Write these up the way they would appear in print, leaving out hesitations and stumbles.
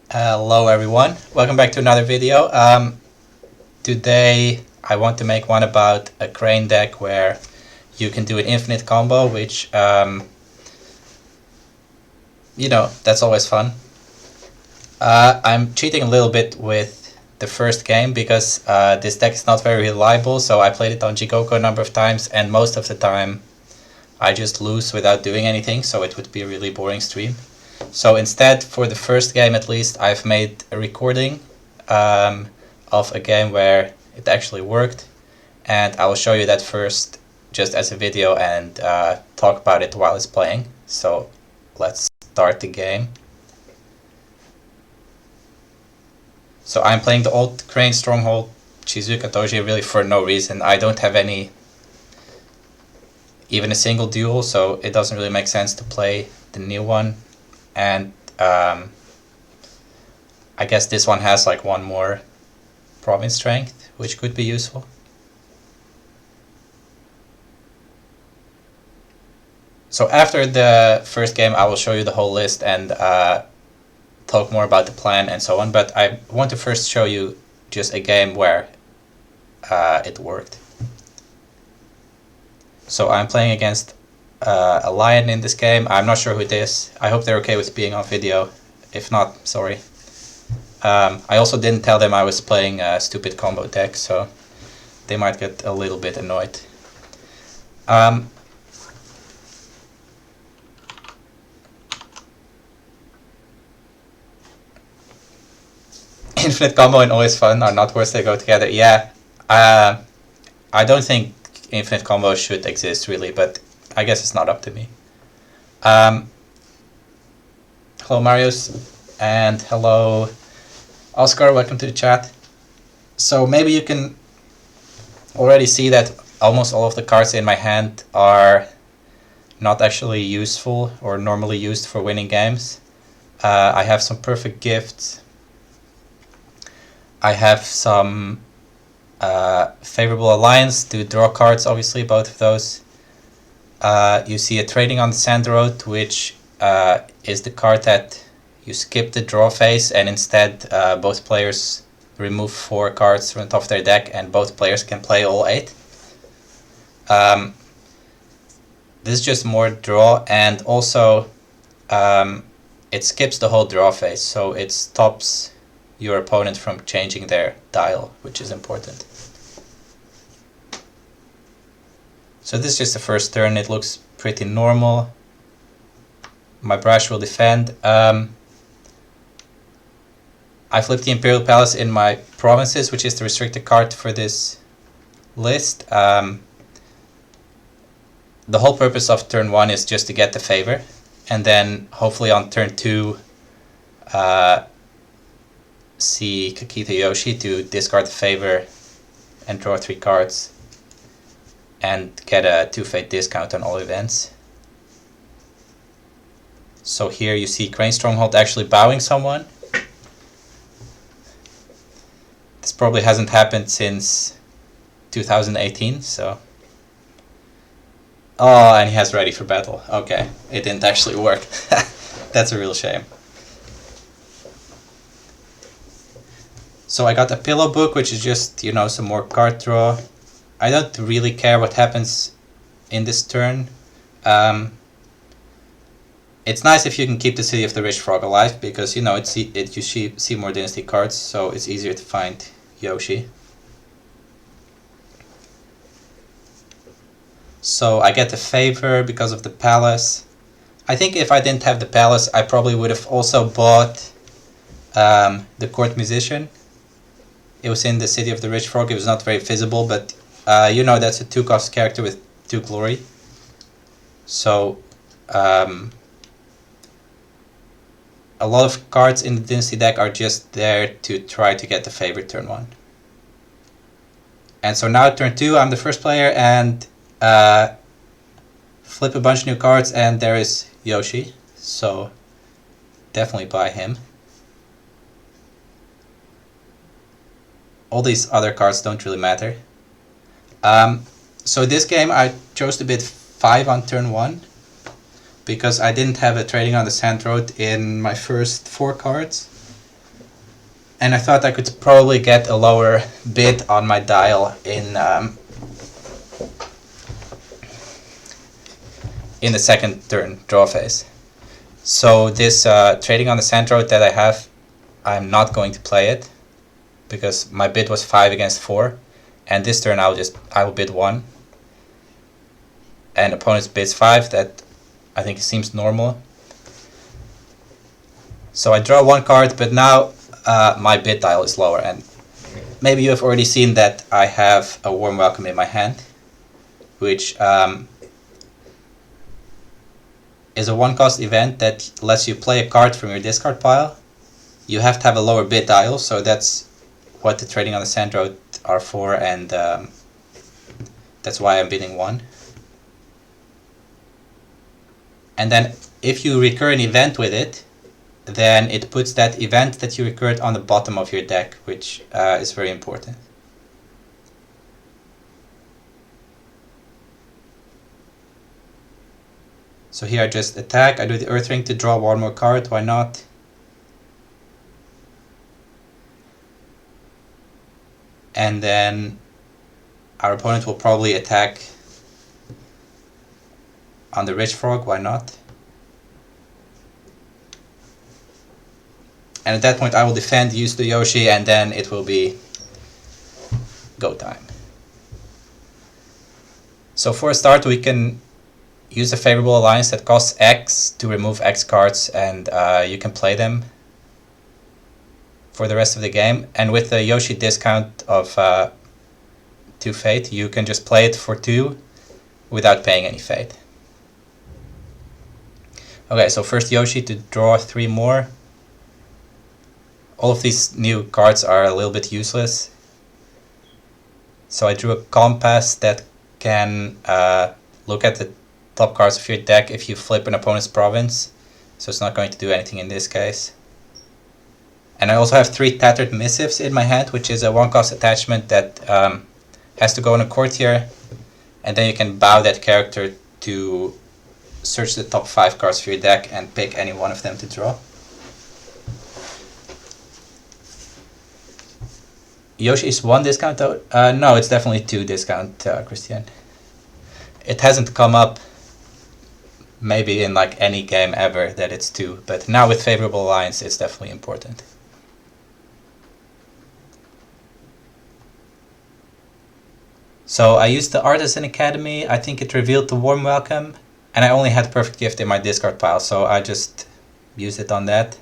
Hello everyone, welcome back to another video. Today I want to make one about a crane deck where you can do an infinite combo, which, that's always fun. I'm cheating a little bit with the first game because this deck is not very reliable, so I played it on Jigoku a number of times and most of the time I just lose without doing anything, so it would be a really boring stream. So instead, for the first game at least, I've made a recording of a game where it actually worked, and I will show you that first just as a video and talk about it while it's playing. So let's start the game. So I'm playing the old Crane Stronghold Shizuka Toji really for no reason. I don't have even a single duel, so it doesn't really make sense to play the new one. And I guess this one has like one more province strength, which could be useful. So after the first game I will show you the whole list and talk more about the plan and so on, but I want to first show you just a game where it worked. So I'm playing against a lion in this game. I'm not sure who it is. I hope they're okay with being on video. If not, sorry. I also didn't tell them I was playing a stupid combo deck, so they might get a little bit annoyed. Infinite combo and always fun are not words that go together. Yeah, I don't think infinite combo should exist really, but I guess it's not up to me. Hello Marius, and hello Oscar, welcome to the chat. So maybe you can already see that almost all of the cards in my hand are not actually useful or normally used for winning games. I have some perfect gifts. I have some favorable alliance to draw cards, obviously, both of those. You see a trading on the sand road, which is the card that you skip the draw phase and instead both players remove 4 cards from the top of their deck and both players can play all 8. This is just more draw, and also it skips the whole draw phase, so it stops your opponent from changing their dial, which is important. So this is just the first turn. It looks pretty normal. My brush will defend. I flipped the Imperial Palace in my provinces, which is the restricted card for this list. The whole purpose of turn 1 is just to get the favor, and then hopefully on turn 2 see Kakita Yoshi to discard the favor and draw 3 cards and get a 2-fate discount on all events. So here you see Crane Stronghold actually bowing someone. This probably hasn't happened since 2018, so... Oh, and he has ready for battle. Okay, it didn't actually work. That's a real shame. So I got a pillow book, which is just, some more card draw. I don't really care what happens in this turn. It's nice if you can keep the City of the Rich Frog alive, because, you see more Dynasty cards, so it's easier to find Yoshi. So I get the favor because of the palace. I think if I didn't have the palace, I probably would have also bought the Court Musician. It was in the City of the Rich Frog. It was not very visible, but that's a 2-cost character with 2 glory. So a lot of cards in the Dynasty deck are just there to try to get the favor turn 1. And so now turn 2, I'm the first player, and flip a bunch of new cards, and there is Yoshi. So definitely buy him. All these other cards don't really matter. So this game I chose to bid 5 on turn 1 because I didn't have a trading on the sand road in my first 4 cards. And I thought I could probably get a lower bid on my dial in the second turn draw phase. So this trading on the sand road that I have, I'm not going to play it because my bid was 5 against 4, and this turn I will bid 1, and opponent's bids 5. That I think seems normal. So I draw 1 card, but now my bid dial is lower, and maybe you have already seen that I have a Warm Welcome in my hand, which is a 1-cost event that lets you play a card from your discard pile. You have to have a lower bid dial, so that's what the trading on the sand road are for, and that's why I'm bidding 1. And then if you recur an event with it, then it puts that event that you recurred on the bottom of your deck, which is very important. So here I just attack, I do the Earth Ring to draw 1 more card, why not? And then our opponent will probably attack on the Rich Frog, why not? And at that point I will defend, use the Yoshi, and then it will be go time. So for a start we can use a favorable alliance that costs X to remove X cards, and you can play them for the rest of the game. And with the Yoshi discount of 2 fate, you can just play it for 2 without paying any fate. Okay, so first Yoshi to draw 3 more. All of these new cards are a little bit useless. So I drew a Compass that can look at the top cards of your deck if you flip an opponent's province. So it's not going to do anything in this case. And I also have 3 Tattered Missives in my hand, which is a 1-cost attachment that has to go in a courtier, and then you can bow that character to search the top 5 cards of your deck and pick any one of them to draw. Yoshi is 1 discount though? No, it's definitely 2 discount, Christian. It hasn't come up maybe in like any game ever that it's 2, but now with favorable alliance it's definitely important. So I used the Artisan Academy, I think it revealed the Warm Welcome, and I only had Perfect Gift in my discard pile, so I just used it on that.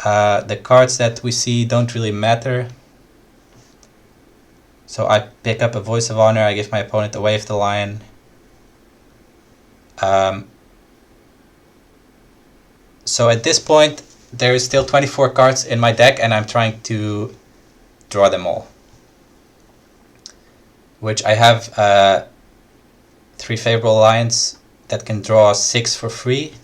The cards that we see don't really matter. So I pick up a Voice of Honor, I give my opponent a Wave the Lion. So at this point there is still 24 cards in my deck and I'm trying to draw them all. Which I have 3 favorable alliance that can draw 6 for free.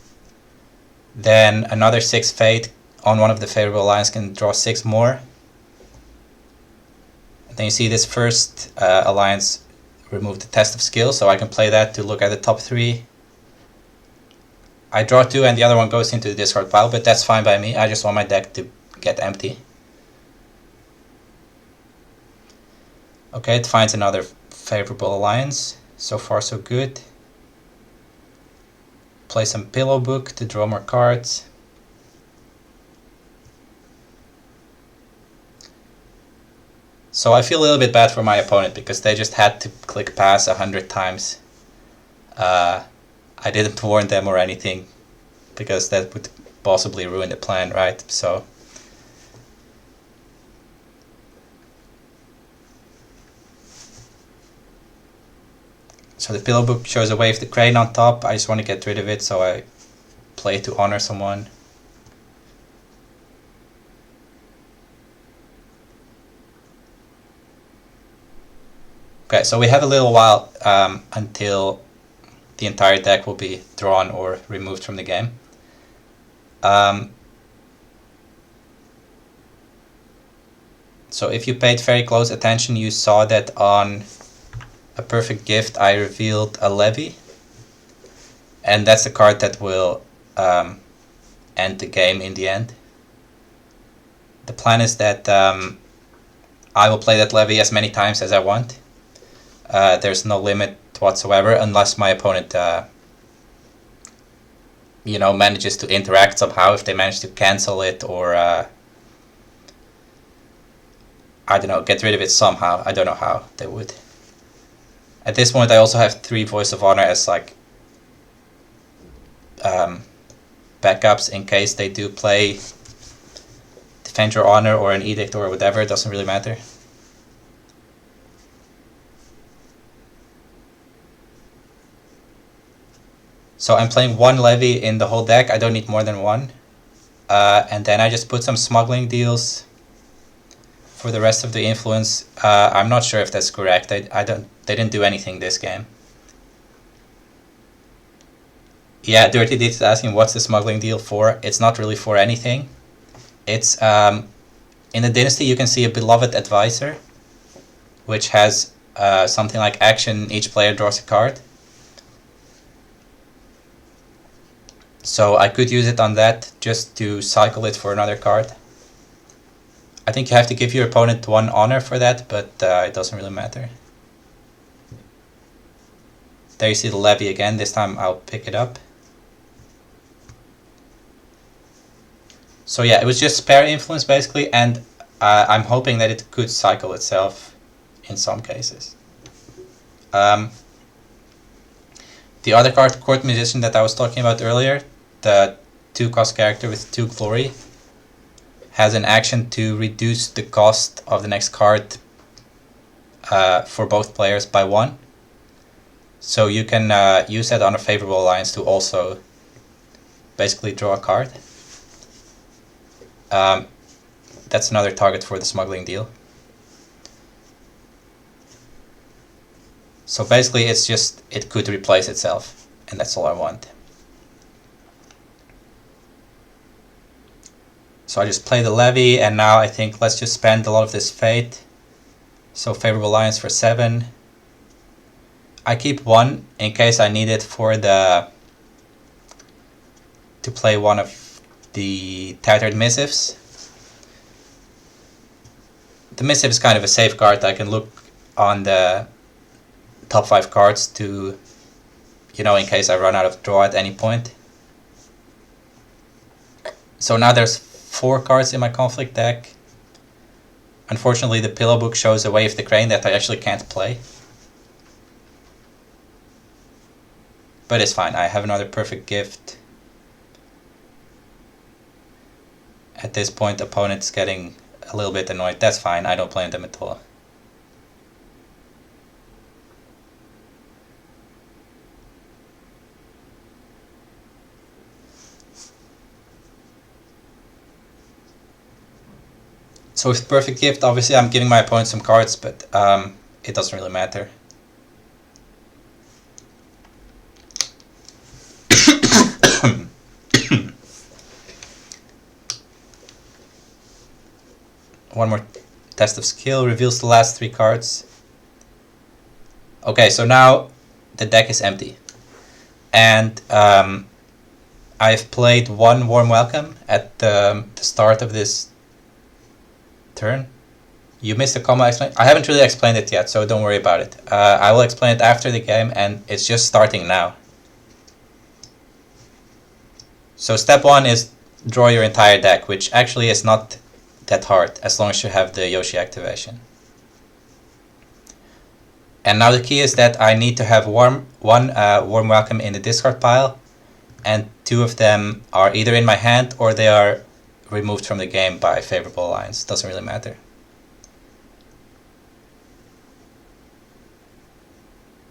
Then another 6 fate on one of the favorable alliance can draw 6 more. And then you see this first alliance remove the Test of Skill, so I can play that to look at the top 3. I draw 2 and the other one goes into the discard pile, but that's fine by me. I just want my deck to get empty. Okay, it finds another favorable alliance. So far so good. Play some Pillow Book to draw more cards. So I feel a little bit bad for my opponent because they just had to click pass 100 times. I didn't warn them or anything because that would possibly ruin the plan, right? So the Pillow Book shows a Wave the Crane on top. I just want to get rid of it, so I play to honor someone. Okay, so we have a little while until the entire deck will be drawn or removed from the game. So if you paid very close attention, you saw that on a Perfect Gift I revealed a Levy, and that's the card that will end the game in the end. The plan is that I will play that levy as many times as I want. There's no limit whatsoever unless my opponent manages to interact somehow, if they manage to cancel it or I don't know, get rid of it somehow. I don't know how they would. At this point I also have 3 Voice of Honor as like backups in case they do play Defend Your Honor or an Edict or whatever. It doesn't really matter. So I'm playing 1 levy in the whole deck. I don't need more than 1. And then I just put some smuggling deals for the rest of the influence. I'm not sure if that's correct. They didn't do anything this game. Yeah, Dirty Deeds is asking what's the smuggling deal for. It's not really for anything. It's in the Dynasty you can see a Beloved Advisor, which has something like action, each player draws a card. So I could use it on that just to cycle it for another card. I think you have to give your opponent 1 honor for that, but it doesn't really matter. There you see the levy again. This time I'll pick it up. So yeah, it was just spare influence basically, and I'm hoping that it could cycle itself in some cases. The other card, Court Musician, that I was talking about earlier, the 2-cost character with 2 glory, has an action to reduce the cost of the next card for both players by 1. So you can use that on a favorable alliance to also basically draw a card. That's another target for the smuggling deal. So basically it's just, it could replace itself, and that's all I want. So I just play the levy, and now I think let's just spend a lot of this fate. So favorable alliance for 7. I keep 1 in case I need it for to play one of the Tattered Missives. The Missive is kind of a safe card. I can look on the top 5 cards to, in case I run out of draw at any point. So now there's 4 cards in my conflict deck. Unfortunately, the Pillow Book shows a Wave the Crane that I actually can't play. But it's fine, I have another Perfect Gift. At this point, opponent's getting a little bit annoyed. That's fine, I don't blame them at all. So with Perfect Gift, obviously I'm giving my opponent some cards, but it doesn't really matter. One more test of skill, reveals the last 3 cards. Okay, so now the deck is empty. And I've played 1 Warm Welcome at the start of this turn. You missed a combo explanation. I haven't really explained it yet, so don't worry about it. I will explain it after the game, and it's just starting now. So step 1 is draw your entire deck, which actually is not that hard, as long as you have the Yoshi activation. And now the key is that I need to have one Warm Welcome in the discard pile, and 2 of them are either in my hand or they are removed from the game by favorable alliance. Doesn't really matter.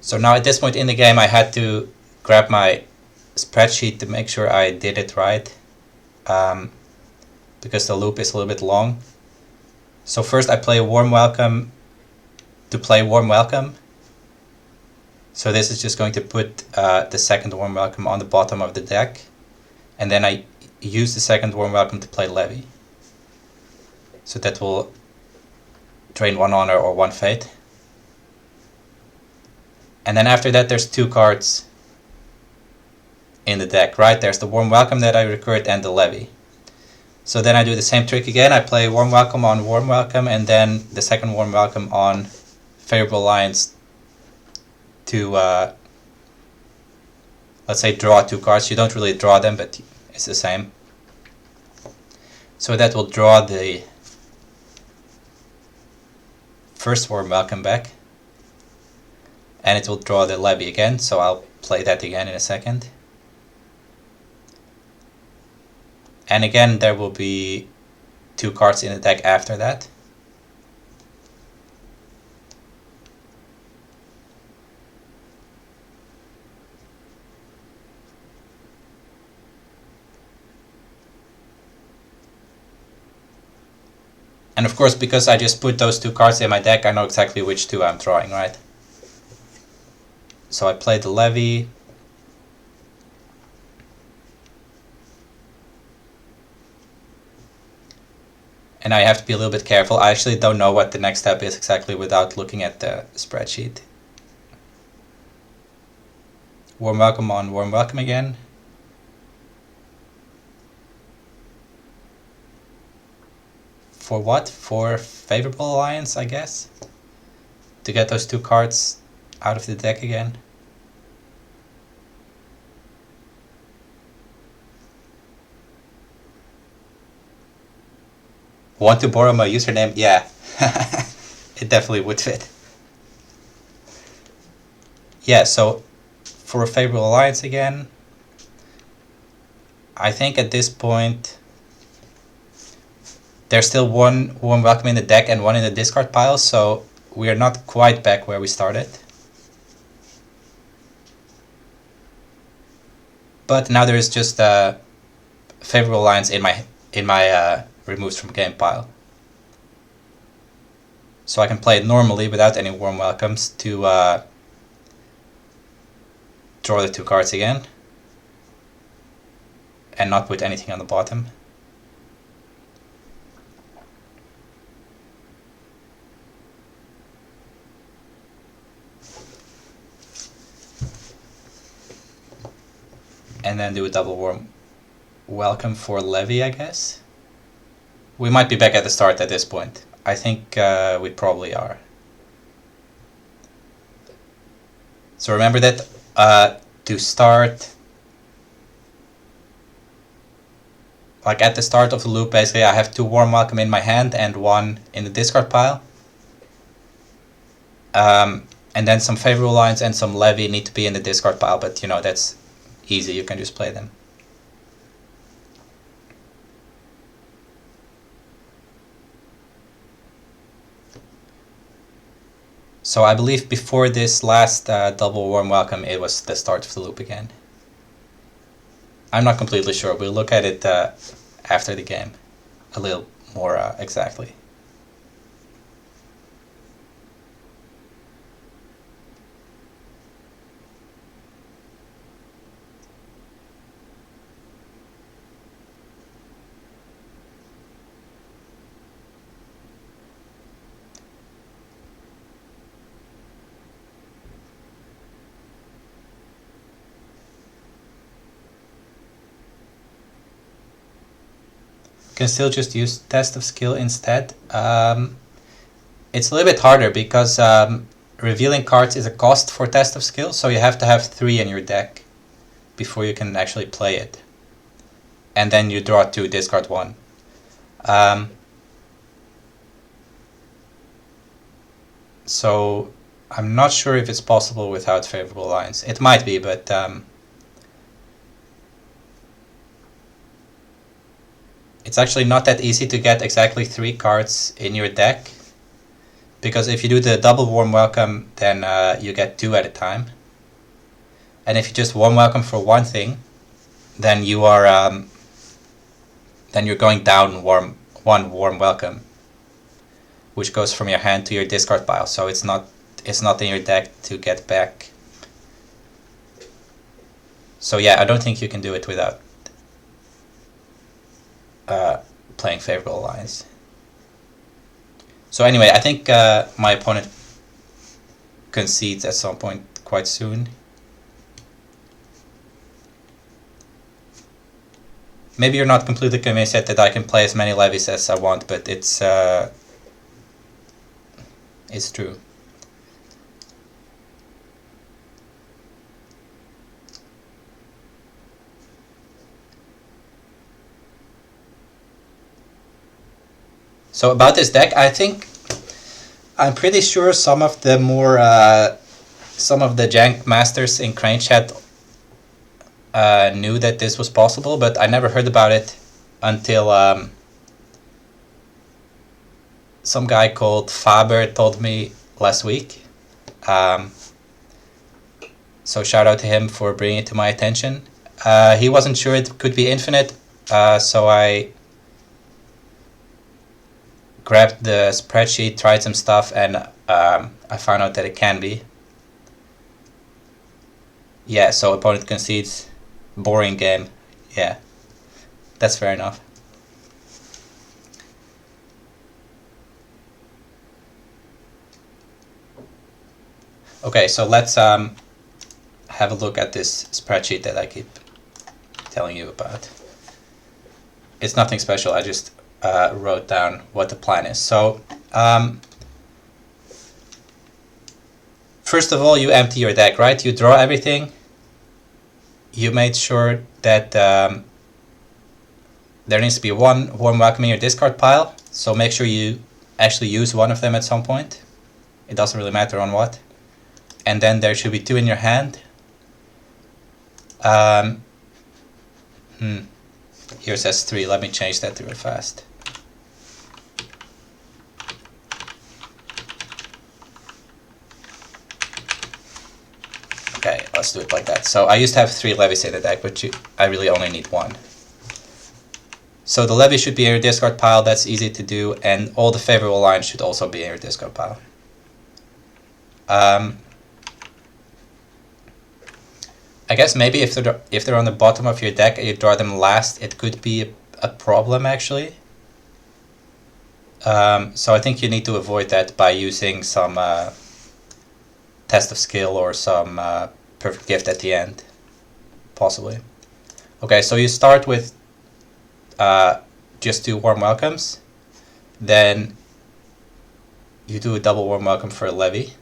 So now at this point in the game I had to grab my spreadsheet to make sure I did it right, because the loop is a little bit long. So first I play a Warm Welcome to play Warm Welcome. So this is just going to put the second Warm Welcome on the bottom of the deck, and then I use the second Warm Welcome to play Levy. So that will drain 1 honor or 1 fate. And then after that there's 2 cards in the deck, right? There's the Warm Welcome that I recurred and the Levy. So then I do the same trick again. I play Warm Welcome on Warm Welcome, and then the second Warm Welcome on Favorable Alliance to, let's say, draw 2 cards. You don't really draw them, but it's the same. So that will draw the first Warm Welcome back, and it will draw the Levy again, so I'll play that again in a second. And again, there will be 2 cards in the deck after that. And of course, because I just put those 2 cards in my deck, I know exactly which 2 I'm drawing, right? So I play the Levy. And I have to be a little bit careful. I actually don't know what the next step is exactly without looking at the spreadsheet. Warm Welcome on Warm Welcome again. For what? For Favorable Alliance, I guess? To get those 2 cards out of the deck again. Want to borrow my username? Yeah. It definitely would fit. Yeah, so for a Favorable Alliance again, I think at this point there's still 1 Warm Welcome in the deck and 1 in the discard pile, so we are not quite back where we started. But now there is just a Favorable Alliance in my removed from game pile. So I can play it normally without any Warm Welcomes to draw the 2 cards again and not put anything on the bottom. And then do a double Warm Welcome for Levy, I guess. We might be back at the start at this point. I think we probably are. So remember that to start, like at the start of the loop, basically I have 2 Warm Welcome in my hand and 1 in the discard pile. And then some Favorable Alliance and some Levy need to be in the discard pile, but you know, that's easy, you can just play them. So I believe before this last double Warm Welcome, it was the start of the loop again. I'm not completely sure. We'll look at it after the game a little more exactly. Can still just use Test of Skill instead. It's a little bit harder because revealing cards is a cost for Test of Skill, so you have to have 3 in your deck before you can actually play it. And then you draw 2, discard 1. So I'm not sure if it's possible without Favorable Alliance. It might be, but it's actually not that easy to get exactly 3 cards in your deck, because if you do the double Warm Welcome, then you get 2 at a time. And if you just Warm Welcome for one thing, then you are then you're going down one Warm Welcome, which goes from your hand to your discard pile. So it's not in your deck to get back. So yeah, I don't think you can do it without playing Favorable Alliance. So anyway, I think my opponent concedes at some point quite soon. maybe you're not completely convinced yet that I can play as many levies as I want, but it's true. So about this deck, I'm pretty sure some of the jank masters in Crane Chat knew that this was possible, but I never heard about it until some guy called Faber told me last week. So shout out to him for bringing it to my attention. He wasn't sure it could be infinite, so I grabbed the spreadsheet, tried some stuff, and I found out that it can be. Yeah, so opponent concedes. Boring game. Yeah, that's fair enough. Okay, so let's have a look at this spreadsheet that I keep telling you about. It's nothing special, I just wrote down what the plan is. So, first of all, you empty your deck, right? You draw everything. You made sure that there needs to be one warm welcome in your discard pile, so make sure you actually use one of them at some point. It doesn't really matter on what. And then there should be 2 in your hand. Here says 3, let me change that real fast. Okay, let's do it like that. So I used to have 3 levies in the deck, but I really only need 1. So the levy should be in your discard pile, that's easy to do, and all the favorable lines should also be in your discard pile. I guess maybe if they're on the bottom of your deck and you draw them last, it could be a problem actually. So I think you need to avoid that by using some test of skill or some perfect gift at the end, possibly. Okay, so you start with just 2 warm welcomes, then you do a double warm welcome for a levy.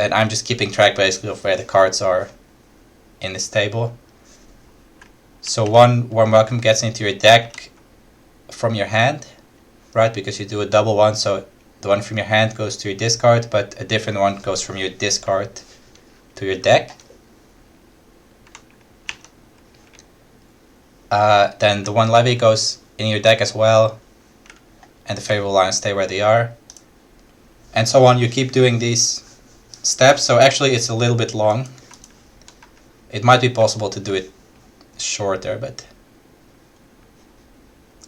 And I'm just keeping track basically of where the cards are in this table. So 1 warm welcome gets into your deck from your hand, right? Because you do a double one, so the one from your hand goes to your discard, but a different one goes from your discard to your deck. Then the 1 levy goes in your deck as well, and the favorable lines stay where they are. And so on, you keep doing these steps. So actually it's a little bit long. It might be possible to do it shorter, but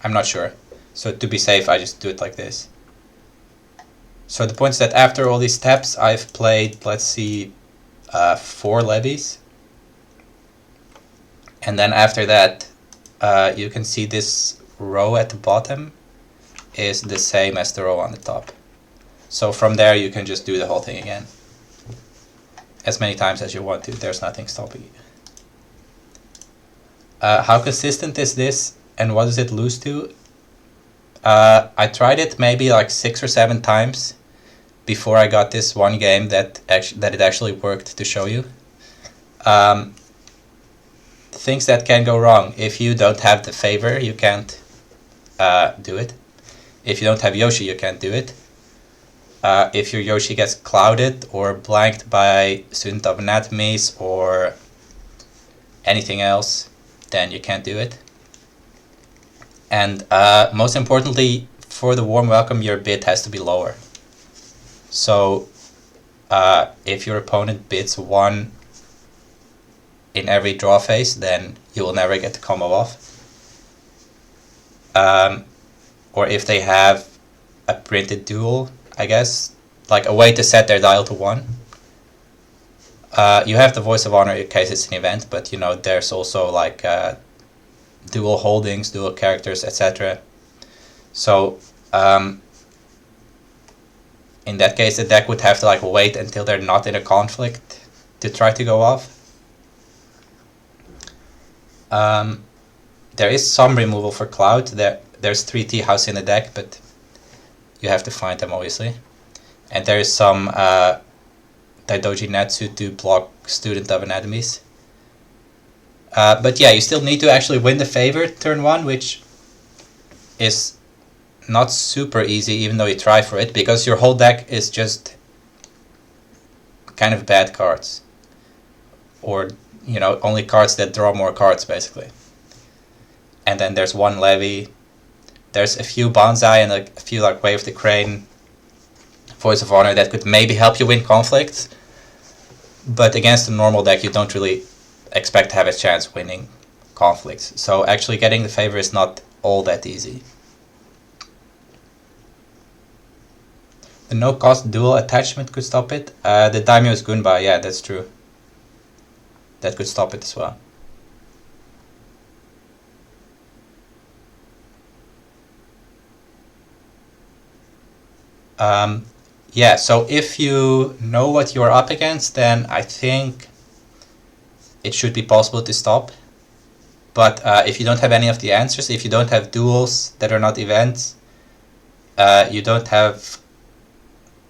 I'm not sure. So to be safe, I just do it like this. So the point is that after all these steps, I've played, let's see, 4 levies. And then after that, you can see this row at the bottom is the same as the row on the top. So from there you can just do the whole thing again. As many times as you want to, there's nothing stopping you. How consistent is this and what does it lose to? I tried it maybe like 6 or 7 times before I got this one game that it actually worked to show you. Things that can go wrong. If you don't have the favor, you can't do it. If you don't have Yoshi, you can't do it. If your Yoshi gets clouded or blanked by Student of Anatomies or anything else, then you can't do it. And most importantly, for the warm welcome, your bid has to be lower. So if your opponent bids 1 in every draw phase, then you will never get the combo off. Or if they have a printed duel, I guess, like a way to set their dial to 1. You have the Voice of Honor in case it's an event, but you know, there's also like dual holdings, dual characters, etc. So in that case, the deck would have to like wait until they're not in a conflict to try to go off. There is some removal for Cloud. There's 3 tea house in the deck, but you have to find them obviously. And there is some Daidoji Natsu to block Student of Anatomies. But yeah, you still need to actually win the favor turn 1, which is not super easy even though you try for it, because your whole deck is just kind of bad cards. Or, you know, only cards that draw more cards basically. And then there's 1 Levy. There's a few Bonsai and a few like Way of the Crane, Voice of Honor that could maybe help you win conflicts. But against a normal deck, you don't really expect to have a chance winning conflicts. So actually getting the favor is not all that easy. The no-cost dual attachment could stop it. The Daimyo's Gunba, yeah, that's true. That could stop it as well. Yeah, so if you know what you're up against, then I think it should be possible to stop. But if you don't have any of the answers, if you don't have duels that are not events, you don't have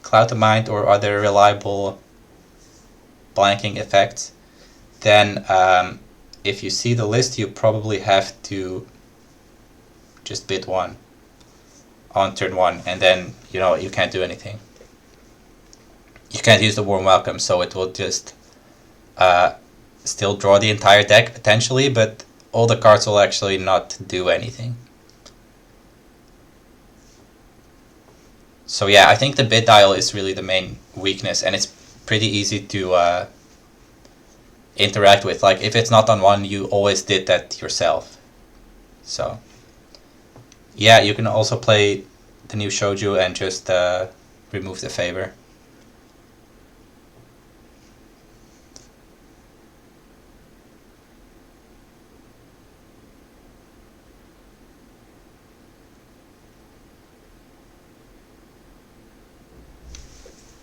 Cloud of Mind or other reliable blanking effects, then if you see the list, you probably have to just bid 1 on turn 1, and then, you know, you can't do anything. You can't use the Warm Welcome, so it will just still draw the entire deck potentially, but all the cards will actually not do anything. So yeah, I think the bid dial is really the main weakness, and it's pretty easy to interact with. Like, if it's not on 1, you always did that yourself. So yeah, you can also play the new Shouju and just remove the favor.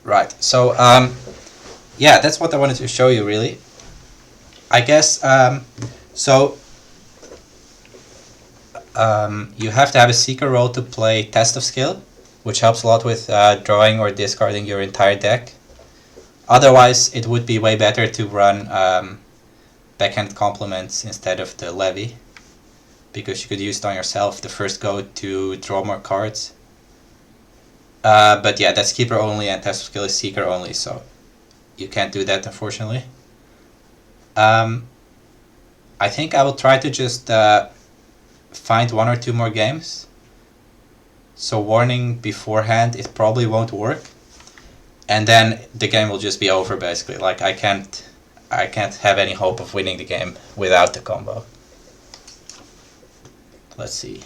Right, so yeah, that's what I wanted to show you really. I guess you have to have a Seeker roll to play Test of Skill, which helps a lot with drawing or discarding your entire deck. Otherwise, it would be way better to run Backhand Compliments instead of the Levy, because you could use it on yourself the first go to draw more cards. But yeah, that's Keeper only and Test of Skill is Seeker only, so you can't do that unfortunately. I think I will try to just find 1 or 2 more games. So warning beforehand, it probably won't work. And then the game will just be over basically. Like, I can't have any hope of winning the game without the combo. Let's see.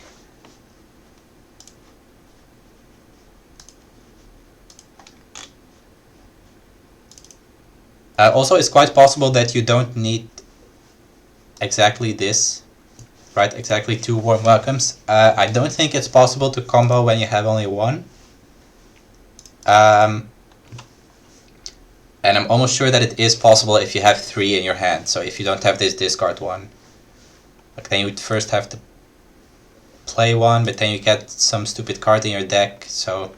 Also, it's quite possible that you don't need exactly this, right? Exactly 2 Warm Welcomes. I don't think it's possible to combo when you have only 1. And I'm almost sure that it is possible if you have 3 in your hand. So if you don't have this, discard 1. Like, then you would first have to play 1, but then you get some stupid card in your deck. So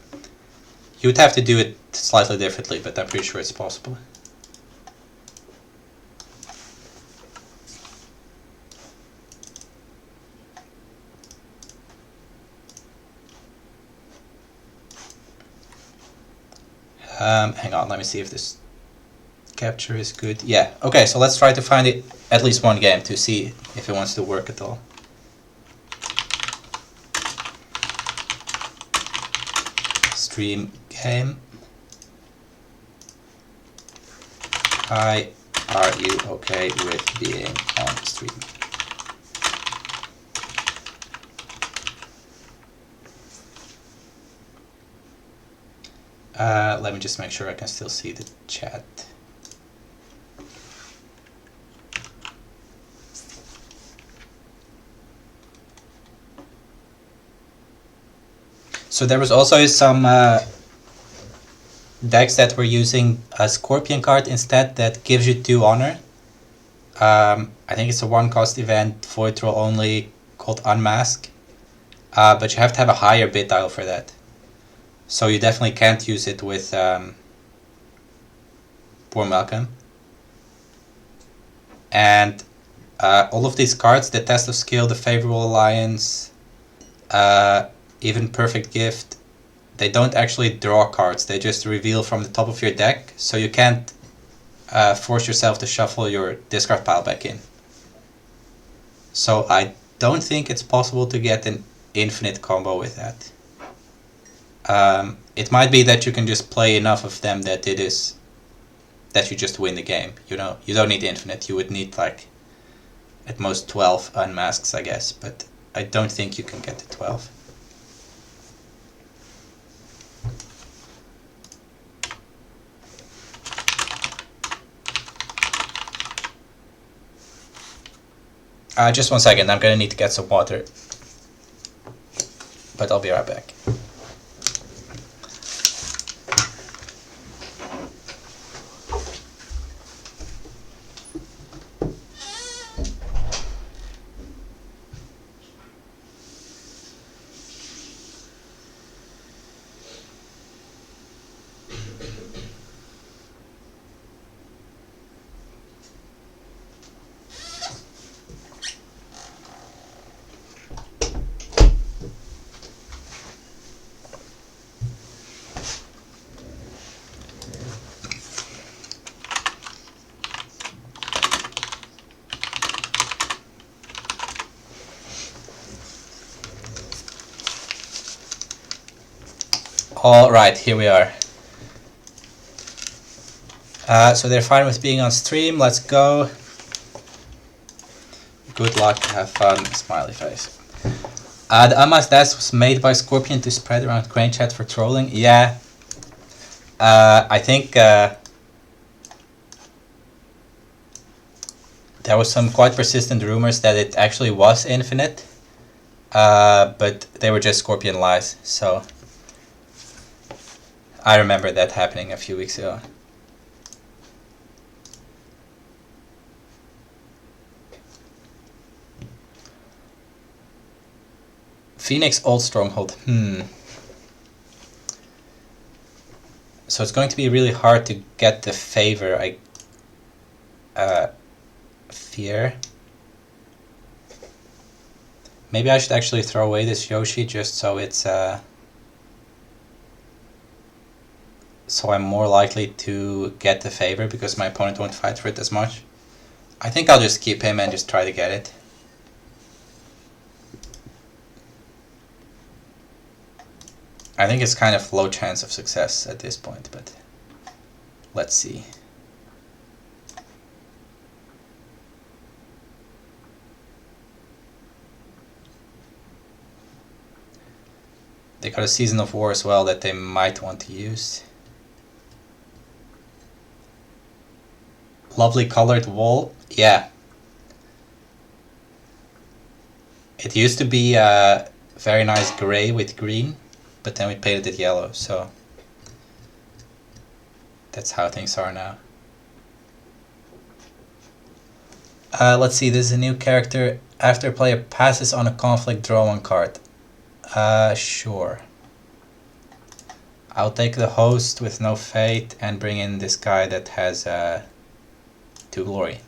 you would have to do it slightly differently, but I'm pretty sure it's possible. Hang on, let me see if this capture is good. Yeah, okay, so let's try to find it at least 1 game to see if it wants to work at all. Stream game. Hi, are you okay with being on stream? Let me just make sure I can still see the chat. So there was also some decks that were using a Scorpion card instead that gives you 2 honor. I think it's a 1-cost event, void roll only, called Unmask. But you have to have a higher bid dial for that. So you definitely can't use it with Warm Welcome. And all of these cards, the Test of Skill, the Favorable Alliance, even Perfect Gift, they don't actually draw cards, they just reveal from the top of your deck, so you can't force yourself to shuffle your discard pile back in. So I don't think it's possible to get an infinite combo with that. It might be that you can just play enough of them that that you just win the game. You know, you don't need infinite, you would need like at most 12 unmasks, I guess, but I don't think you can get to 12. Just 1 second, I'm gonna need to get some water. But I'll be right back. Alright, here we are. So they're fine with being on stream, let's go. Good luck, have fun, smiley face. The Unmasked Dash was made by Scorpion to spread around Crane Chat for trolling. Yeah. I think there was some quite persistent rumors that it actually was infinite. But they were just Scorpion lies, so I remember that happening a few weeks ago. Phoenix Old Stronghold. So it's going to be really hard to get the favor, I fear. Maybe I should actually throw away this Yoshi just so it's so I'm more likely to get the favor because my opponent won't fight for it as much. I think I'll just keep him and just try to get it. I think it's kind of low chance of success at this point, but let's see. They got a Season of War as well that they might want to use. Lovely colored wall, yeah. It used to be a very nice gray with green, but then we painted it yellow, so that's how things are now. Let's see, this is a new character. After a player passes on a conflict, draw 1 card. Sure. I'll take the host with no fate and bring in this guy that has 2 glory.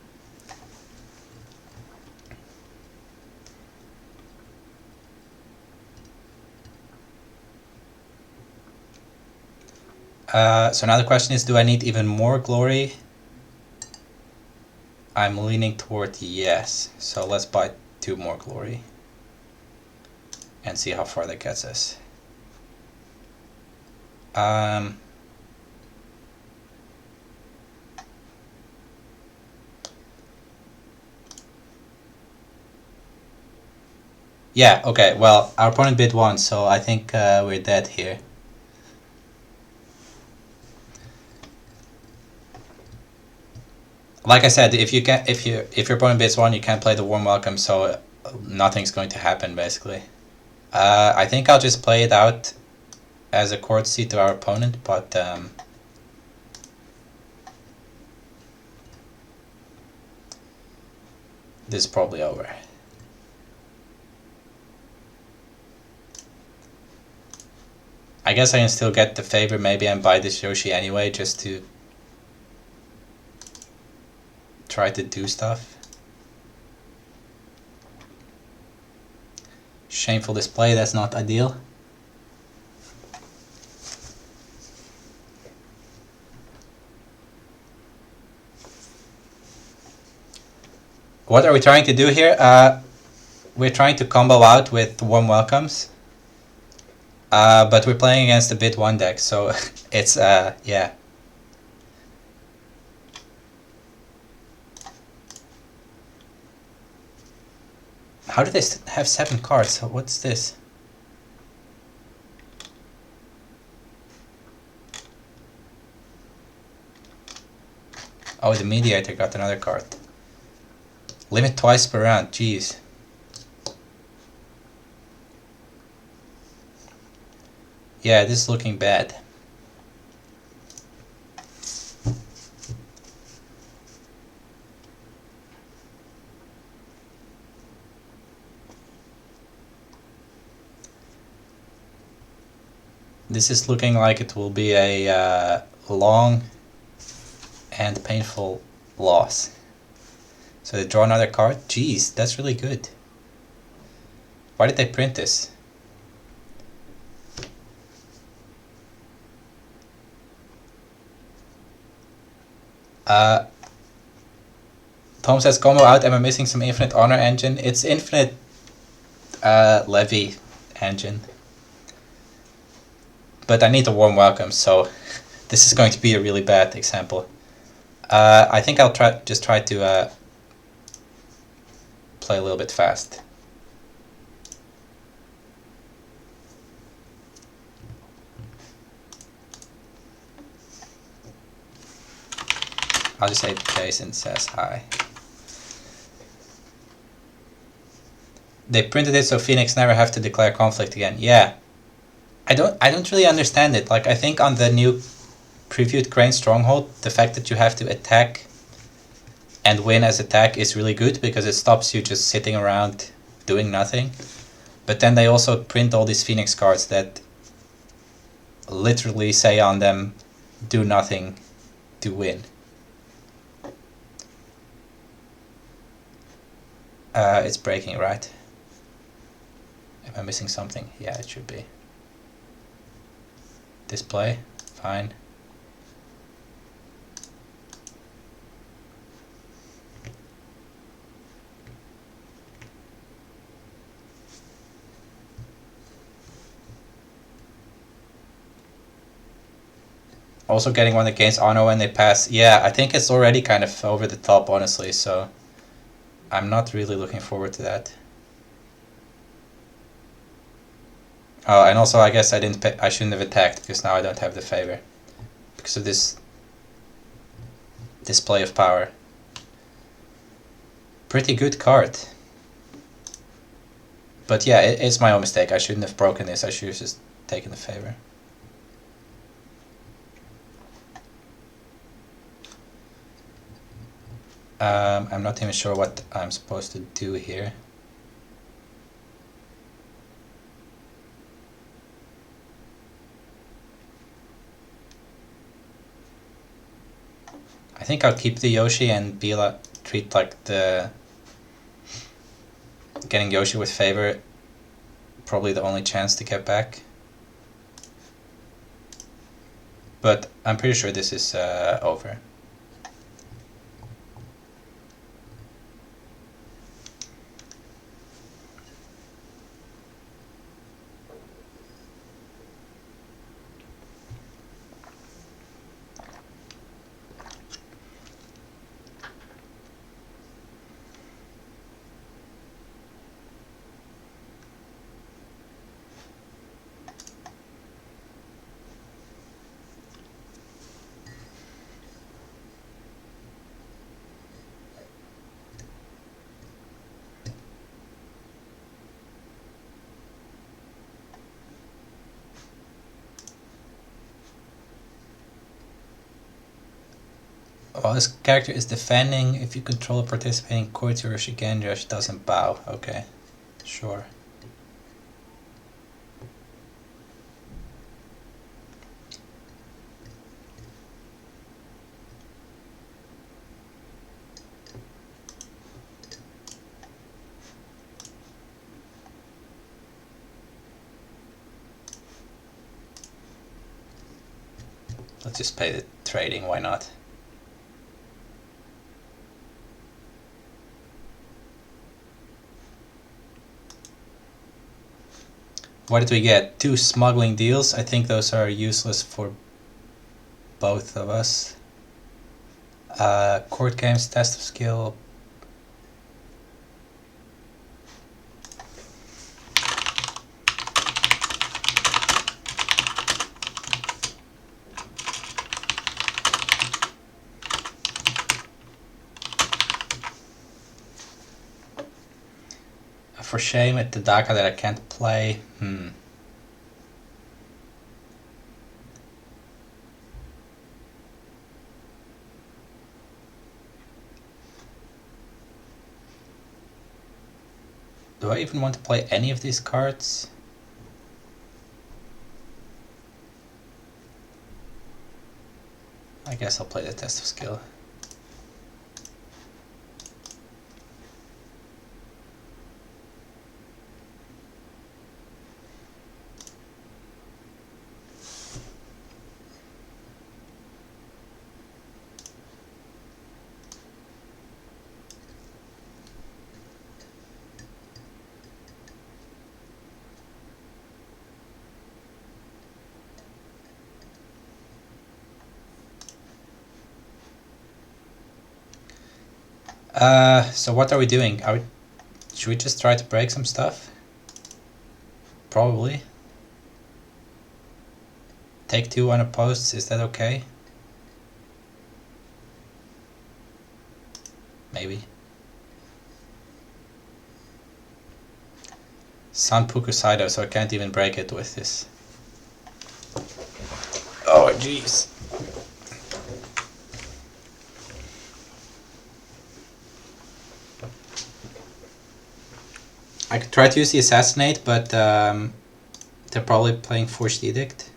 So now the question is, do I need even more glory? I'm leaning toward yes, so let's buy 2 more glory and see how far that gets us. Yeah, okay, well, our opponent bid 1, so I think we're dead here. Like I said, if your opponent bids 1, you can't play the Warm Welcome, so nothing's going to happen basically. I think I'll just play it out as a courtesy to our opponent, but This is probably over. I guess I can still get the favor maybe and buy this Yoshi anyway, just to try to do stuff. Shameful display, that's not ideal. What are we trying to do here? We're trying to combo out with warm welcomes. But we're playing against a bid 1 deck, so it's, yeah. How do they have 7 cards? What's this? Oh, the Mediator got another card. Limit twice per round, jeez. Yeah, this is looking bad. This is looking like it will be a long and painful loss. So they draw another card? Jeez, that's really good. Why did they print this? Tom says, combo out, am I missing some Infinite Honor engine? It's Infinite Levy engine. But I need a warm welcome, so this is going to be a really bad example. I think I'll try to play a little bit fast. I'll just say Jason says hi. They printed it so Phoenix never have to declare conflict again. Yeah. I don't really understand it. Like, I think on the new previewed Crane Stronghold, the fact that you have to attack and win as attack is really good because it stops you just sitting around doing nothing. But then they also print all these Phoenix cards that literally say on them, do nothing to win. It's breaking, right? Am I missing something? Yeah, it should be. Display, fine. Also getting one against Ano when they pass. Yeah, I think it's already kind of over the top, honestly, so I'm not really looking forward to that. Oh, and also I guess I shouldn't have attacked because now I don't have the favor because of this display of power. Pretty good card. But yeah, it's my own mistake. I shouldn't have broken this. I should have just taken the favor. I'm not even sure what I'm supposed to do here. I think I'll keep the Yoshi and treat like the getting Yoshi with favor probably the only chance to get back. But I'm pretty sure this is over. While this character is defending, if you control a participating courtier or chicane, rush doesn't bow. Okay, sure. Let's just pay the trading, why not? What did we get? 2 smuggling deals. I think those are useless for both of us. Court games, test of skill. For shame at the Daka that I can't play. Do I even want to play any of these cards? I guess I'll play the test of skill. So what are we doing? Should we just try to break some stuff? Probably. Take 2 unopposed, is that okay? Maybe. Sanpuku Saido, so I can't even break it with this. Oh jeez. I could try to use the Assassinate, but they're probably playing Forged Edict.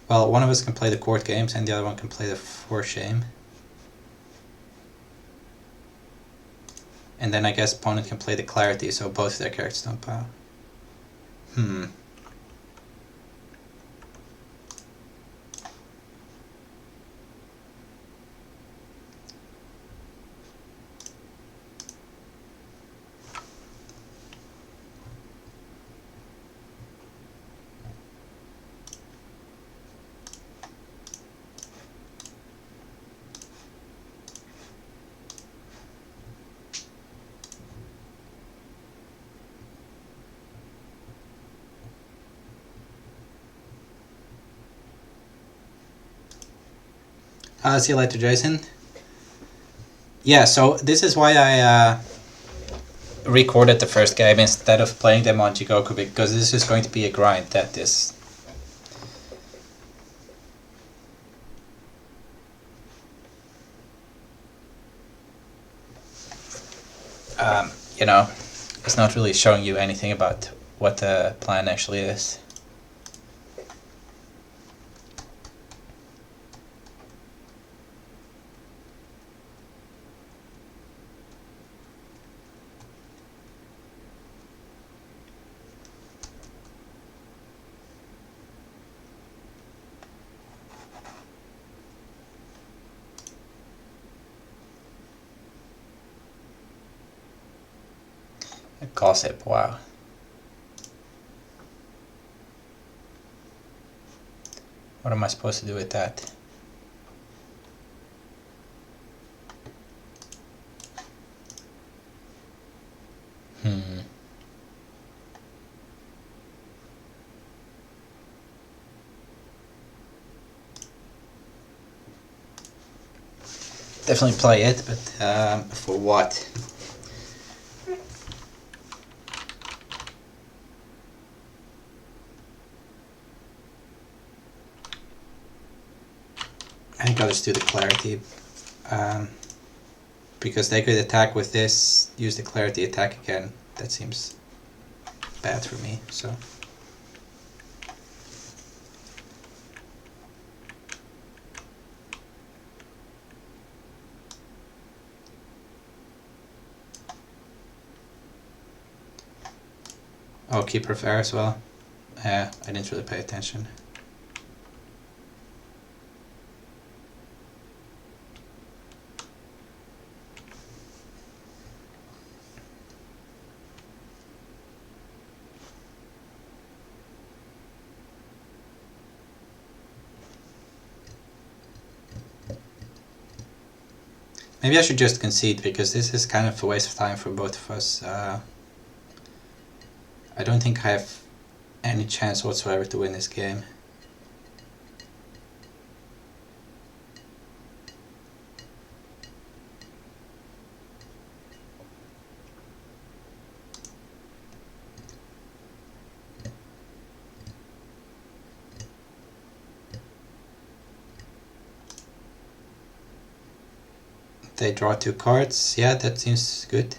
Well, one of us can play the court games and the other one can play the For Shame. And then I guess opponent can play the Clarity, so both of their characters don't bow. See you later, Jason. Yeah, so this is why I recorded the first game instead of playing them on Jigoku, because this is going to be a grind that is... you know, it's not really showing you anything about what the plan actually is. Gossip, wow. What am I supposed to do with that? Definitely play it, but for what? think I'll just do the clarity. Because they could attack with this, use the clarity attack again. That seems bad for me, so. Oh, Keeper of Air as well. Yeah, I didn't really pay attention. Maybe I should just concede, because this is kind of a waste of time for both of us. I don't think I have any chance whatsoever to win this game. They draw 2 cards. Yeah, that seems good.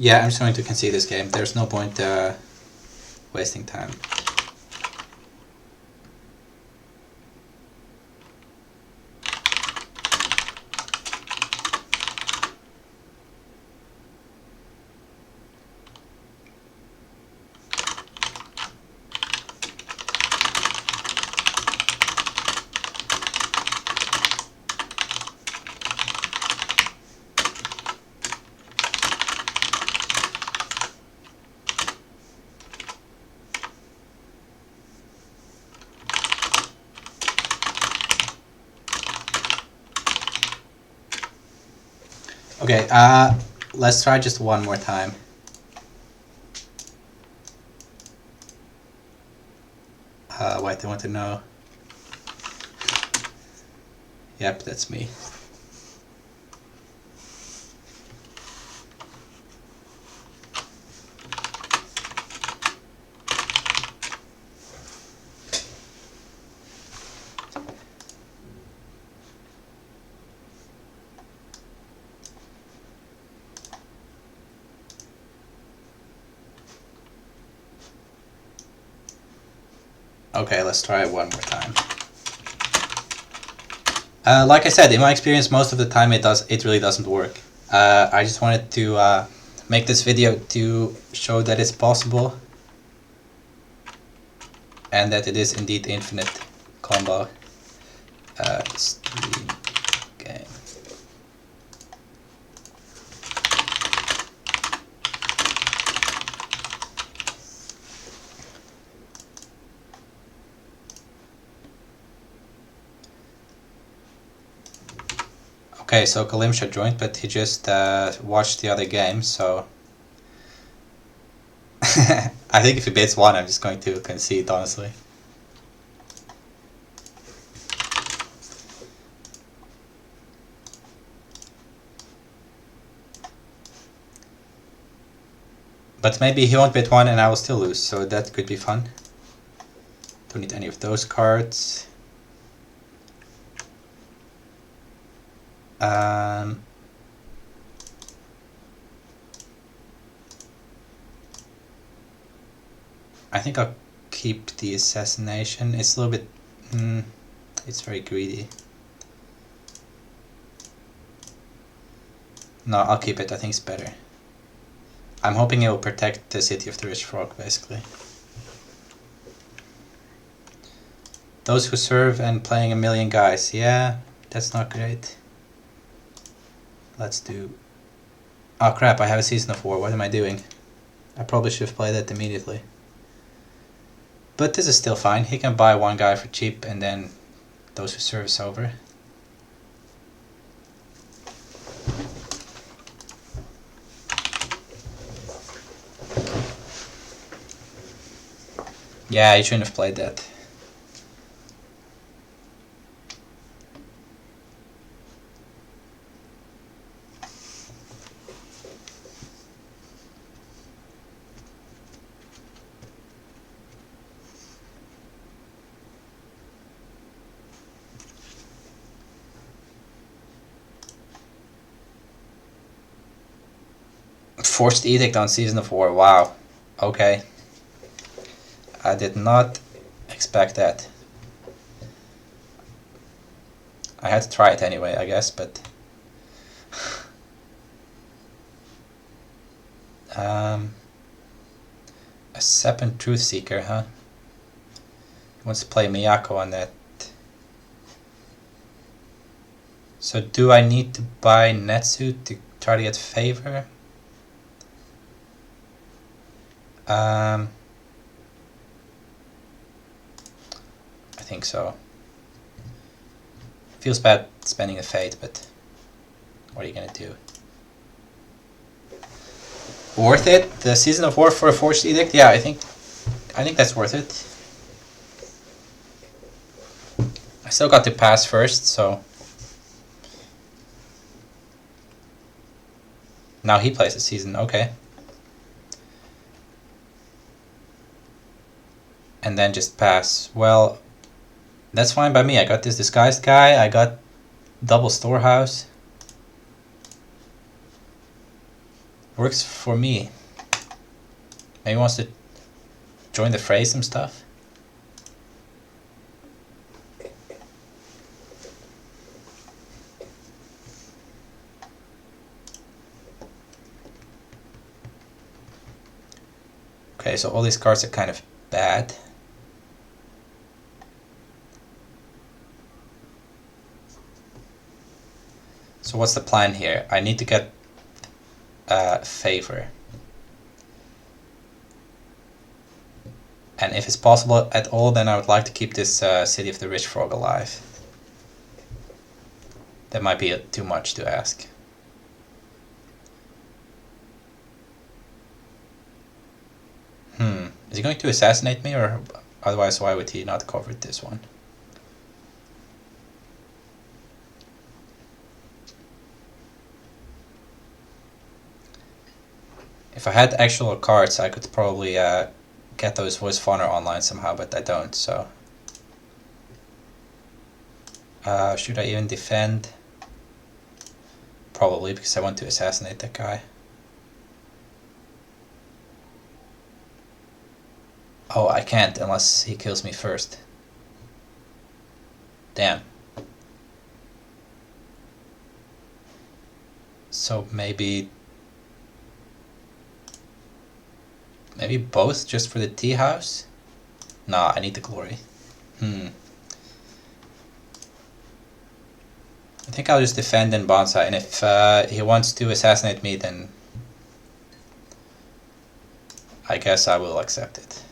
Yeah, I'm just going to concede this game. There's no point wasting time. Okay, let's try just one more time. Wait, I want to know. Yep, that's me. Okay, let's try it one more time. Like I said, in my experience, most of the time it really doesn't work. I just wanted to make this video to show that it's possible and that it is indeed infinite combo. Stream game. Okay, so Kalimsha joined, but he just watched the other game, so I think if he bids 1, I'm just going to concede, honestly. But maybe he won't bid 1 and I will still lose, so that could be fun. Don't need any of those cards. I think I'll keep the assassination. It's a little bit... it's very greedy. No, I'll keep it. I think it's better. I'm hoping it will protect the city of the Rich Frog, basically. Those who serve and playing a million guys. Yeah, that's not great. Let's do... Oh crap, I have a Season of War. What am I doing? I probably should have played it immediately. But this is still fine. He can buy one guy for cheap and then those who service over. Yeah, you shouldn't have played that. Forced edict on Season of War. Wow. Okay. I did not expect that. I had to try it anyway, I guess, but... a Seppen Truth Seeker, huh? He wants to play Miyako on that. So do I need to buy Netsu to try to get favor? I think so. Feels bad spending a fate, but what are you gonna do? Worth it? The Season of War for a Forged Edict? Yeah, I think that's worth it. I still got to pass first, so now he plays the season. Okay. And then just pass. Well, that's fine by me. I got this disguised guy. I got double storehouse. Works for me. Maybe he wants to join the fray some stuff. Okay, so all these cards are kind of bad. So what's the plan here? I need to get favor. And if it's possible at all, then I would like to keep this City of the Rich Frog alive. That might be too much to ask. Is he going to assassinate me, or otherwise why would he not cover this one? If I had actual cards, I could probably get those Voice of Honor online somehow, but I don't, so... should I even defend? Probably, because I want to assassinate that guy. Oh, I can't unless he kills me first. Damn. So maybe both, just for the tea house? Nah, I need the glory. I think I'll just defend in Bonsai, and if he wants to assassinate me, then I guess I will accept it.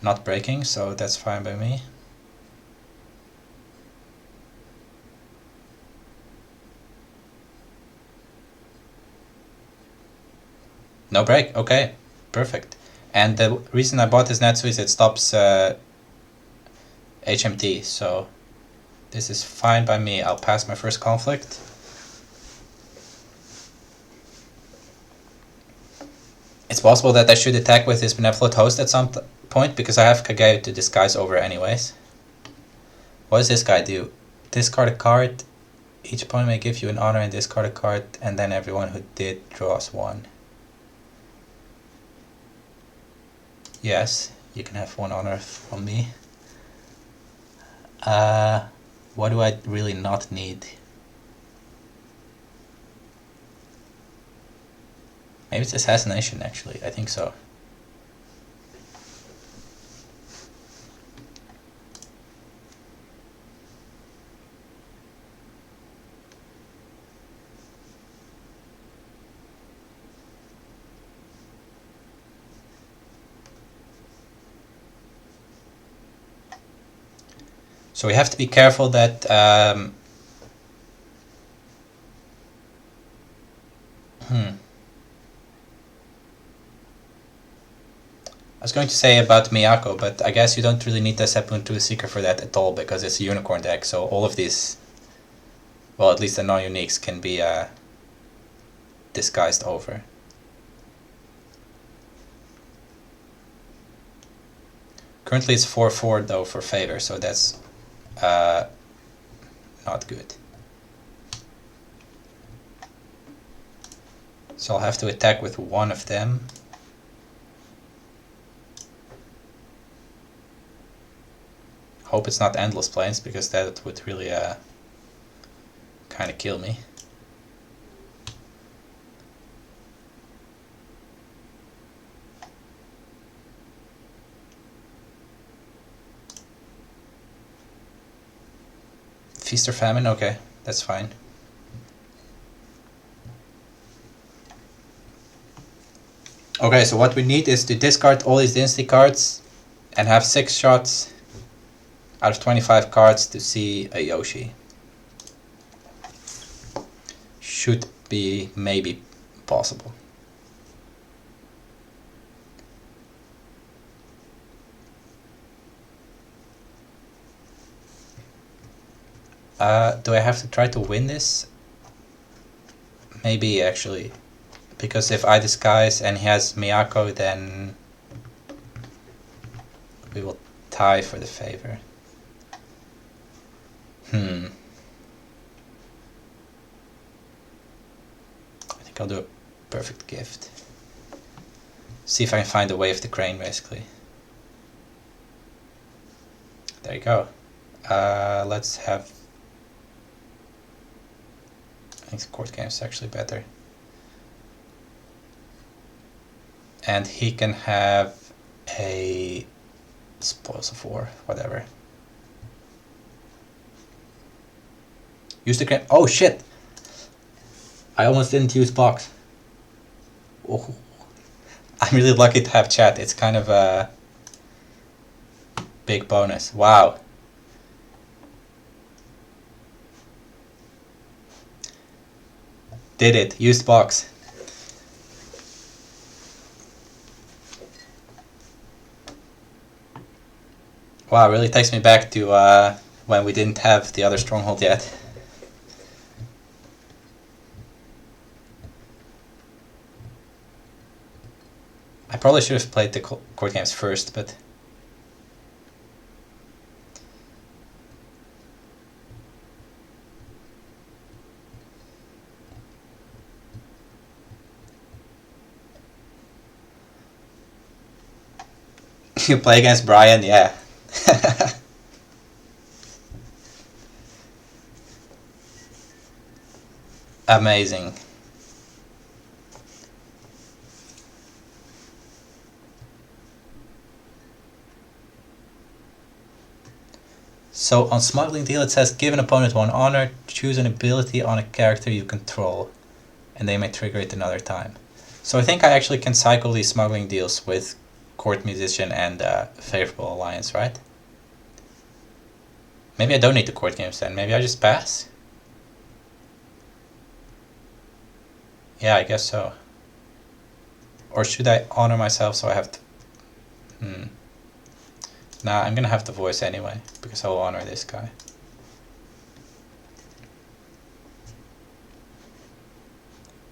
Not breaking, so that's fine by me. No break, okay, perfect. And the reason I bought this Netsu is it stops HMT, so this is fine by me. I'll pass my first conflict. It's possible that I should attack with his Benevolent Host at some point, because I have Kageo to disguise over anyways. What does this guy do? Discard a card. Each opponent may give you an honor and discard a card, and then everyone who did draws one. Yes, you can have one honor from me. What do I really not need? Maybe it's assassination, actually. I think so. So we have to be careful that I was going to say about Miyako, but I guess you don't really need the Seppuku Seeker for that at all, because it's a unicorn deck, so all of these, well, at least the non-uniques, can be disguised over. Currently it's 4-4 though for favor, so that's not good. So I'll have to attack with one of them. Hope it's not Endless Plains, because that would really kind of kill me. Feast or Famine? Okay, that's fine. Okay, so what we need is to discard all these dynasty cards and have 6 shots out of 25 cards to see a Yoshi. Should be maybe possible. Do I have to try to win this? Maybe, actually. Because if I disguise and he has Miyako, then we will tie for the favor. I think I'll do a perfect gift. See if I can find a way of the crane, basically. There you go. Let's have... I think the court game is actually better. And he can have a Spoils of War, whatever. Use the crane. Oh shit! I almost didn't use box. Oh. I'm really lucky to have chat. It's kind of a big bonus. Wow. Did it. Used box. Wow, it really takes me back to when we didn't have the other stronghold yet. I probably should have played the court games first, but... You play against Brian? Yeah. Amazing. So on Smuggling Deal it says, give an opponent 1 honor, choose an ability on a character you control, and they may trigger it another time. So I think I actually can cycle these Smuggling Deals with Court Musician and Favorable Alliance, right? Maybe I don't need the court games then, maybe I just pass? Yeah, I guess so. Or should I honor myself so I have to... Nah, I'm gonna have to voice anyway, because I will honor this guy.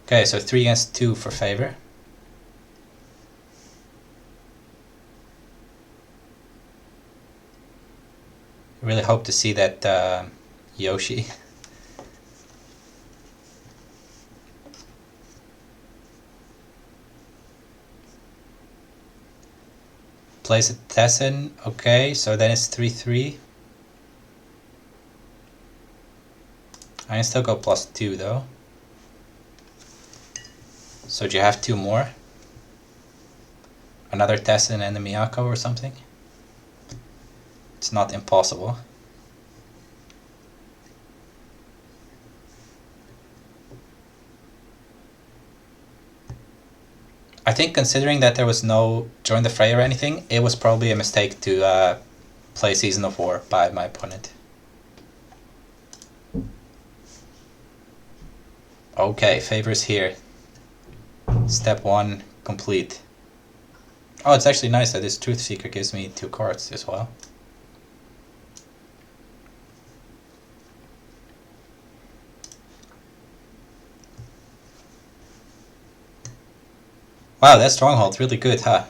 Okay, so 3 against 2 for favor. I really hope to see that Yoshi. Plays a Tessin, okay, so then it's 3-3. I can still go +2 though. So do you have 2 more? Another Tessin and a Miyako or something? It's not impossible. I think considering that there was no Join the Fray or anything, it was probably a mistake to play Season of War by my opponent. Okay, favors here. Step 1 complete. Oh, it's actually nice that this Truth Seeker gives me 2 cards as well. Wow, that Stronghold's really good, huh?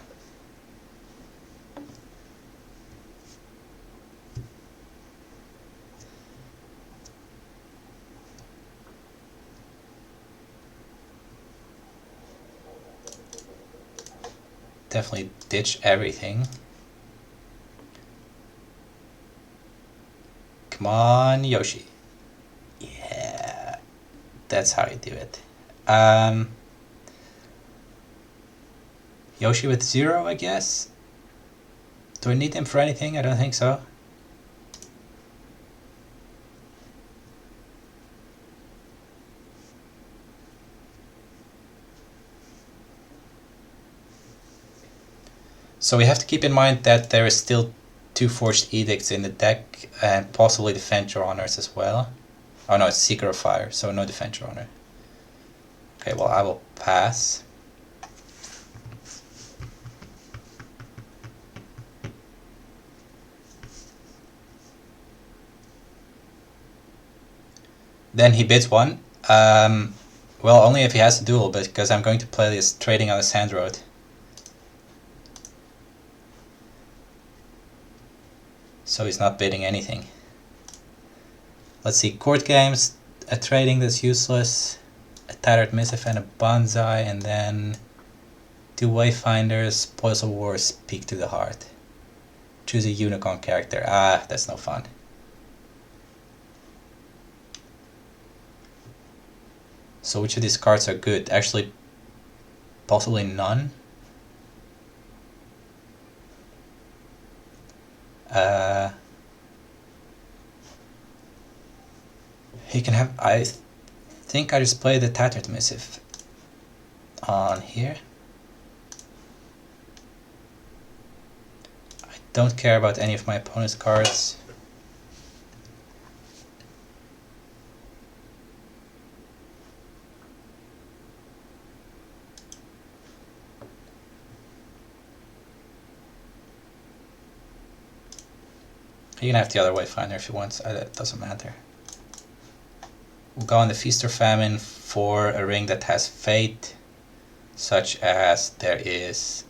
Definitely ditch everything. Come on, Yoshi. Yeah, that's how you do it. Yoshi with 0, I guess? Do I need him for anything? I don't think so. So we have to keep in mind that there is still 2 Forged Edicts in the deck, and possibly Defend Your Honors as well. Oh no, it's Seeker of Fire, so no Defend Your Honor. Okay, well I will pass. Then he bids 1. Well, only if he has a duel, because I'm going to play this Trading on the Sand Road. So he's not bidding anything. Let's see, Court Games, a Trading that's useless, a Tattered Missive and a Bonsai, and then 2 Wayfinders, Spoils of Wars, Peek to the Heart. Choose a Unicorn character. Ah, that's no fun. So which of these cards are good? Actually, possibly none. He can have... I think I just play the Tattered Missive on here. I don't care about any of my opponent's cards. You can have the other Wayfinder if you want, it doesn't matter. We'll go on the Feast or Famine for a ring that has fate, such as there is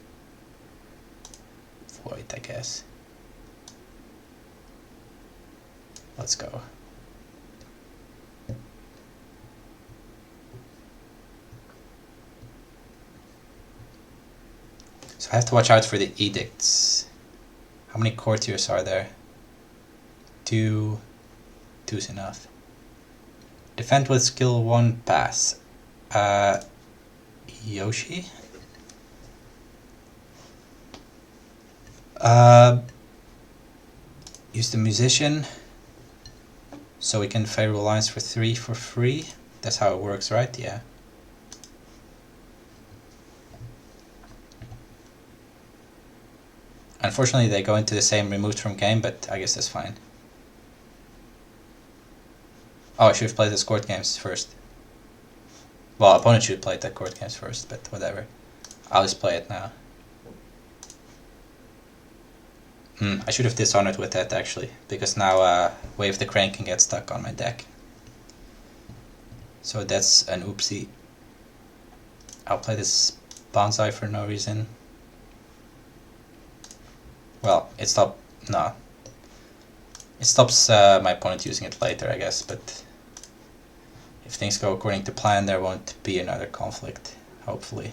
Void, I guess. Let's go. So I have to watch out for the edicts. How many courtiers are there? 2. 2's enough. Defend with skill 1, pass. Yoshi? Use the Musician, so we can Favorable Alliance for 3 for free. That's how it works, right? Yeah. Unfortunately, they go into the same removed from game, but I guess that's fine. Oh, I should have played the Court Games first. Well, opponent should play the Court Games first, but whatever. I'll just play it now. I should have Dishonored with that, actually, because now Wave the Crane can get stuck on my deck. So that's an oopsie. I'll play this Bonsai for no reason. Well, it stopped... no. It stops my opponent using it later, I guess, but if things go according to plan, there won't be another conflict, hopefully.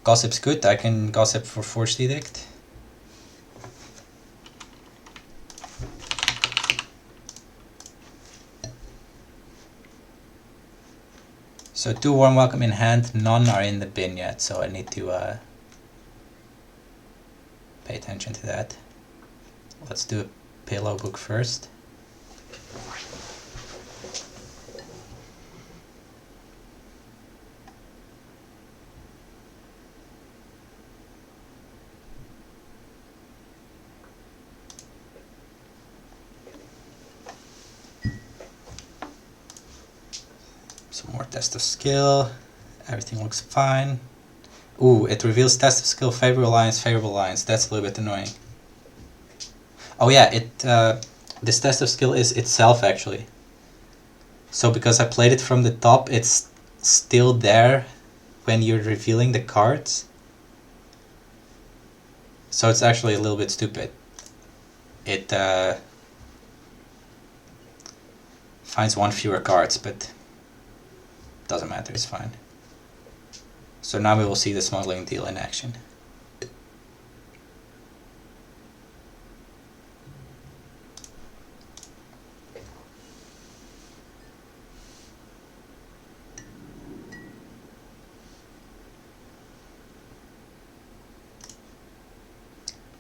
Gossip's good, I can gossip for Forged Edict. So 2 Warm Welcome in hand, none are in the bin yet, so I need to pay attention to that. Let's do a Pillow Book first. Some more test of skill. Everything looks fine. Ooh, it reveals test of skill, favorable lines, favorable lines. That's a little bit annoying. Oh yeah, this test of skill is itself actually. So because I played it from the top, it's still there when you're revealing the cards. So it's actually a little bit stupid. It finds one fewer cards, but doesn't matter, it's fine. So now we will see the smuggling deal in action.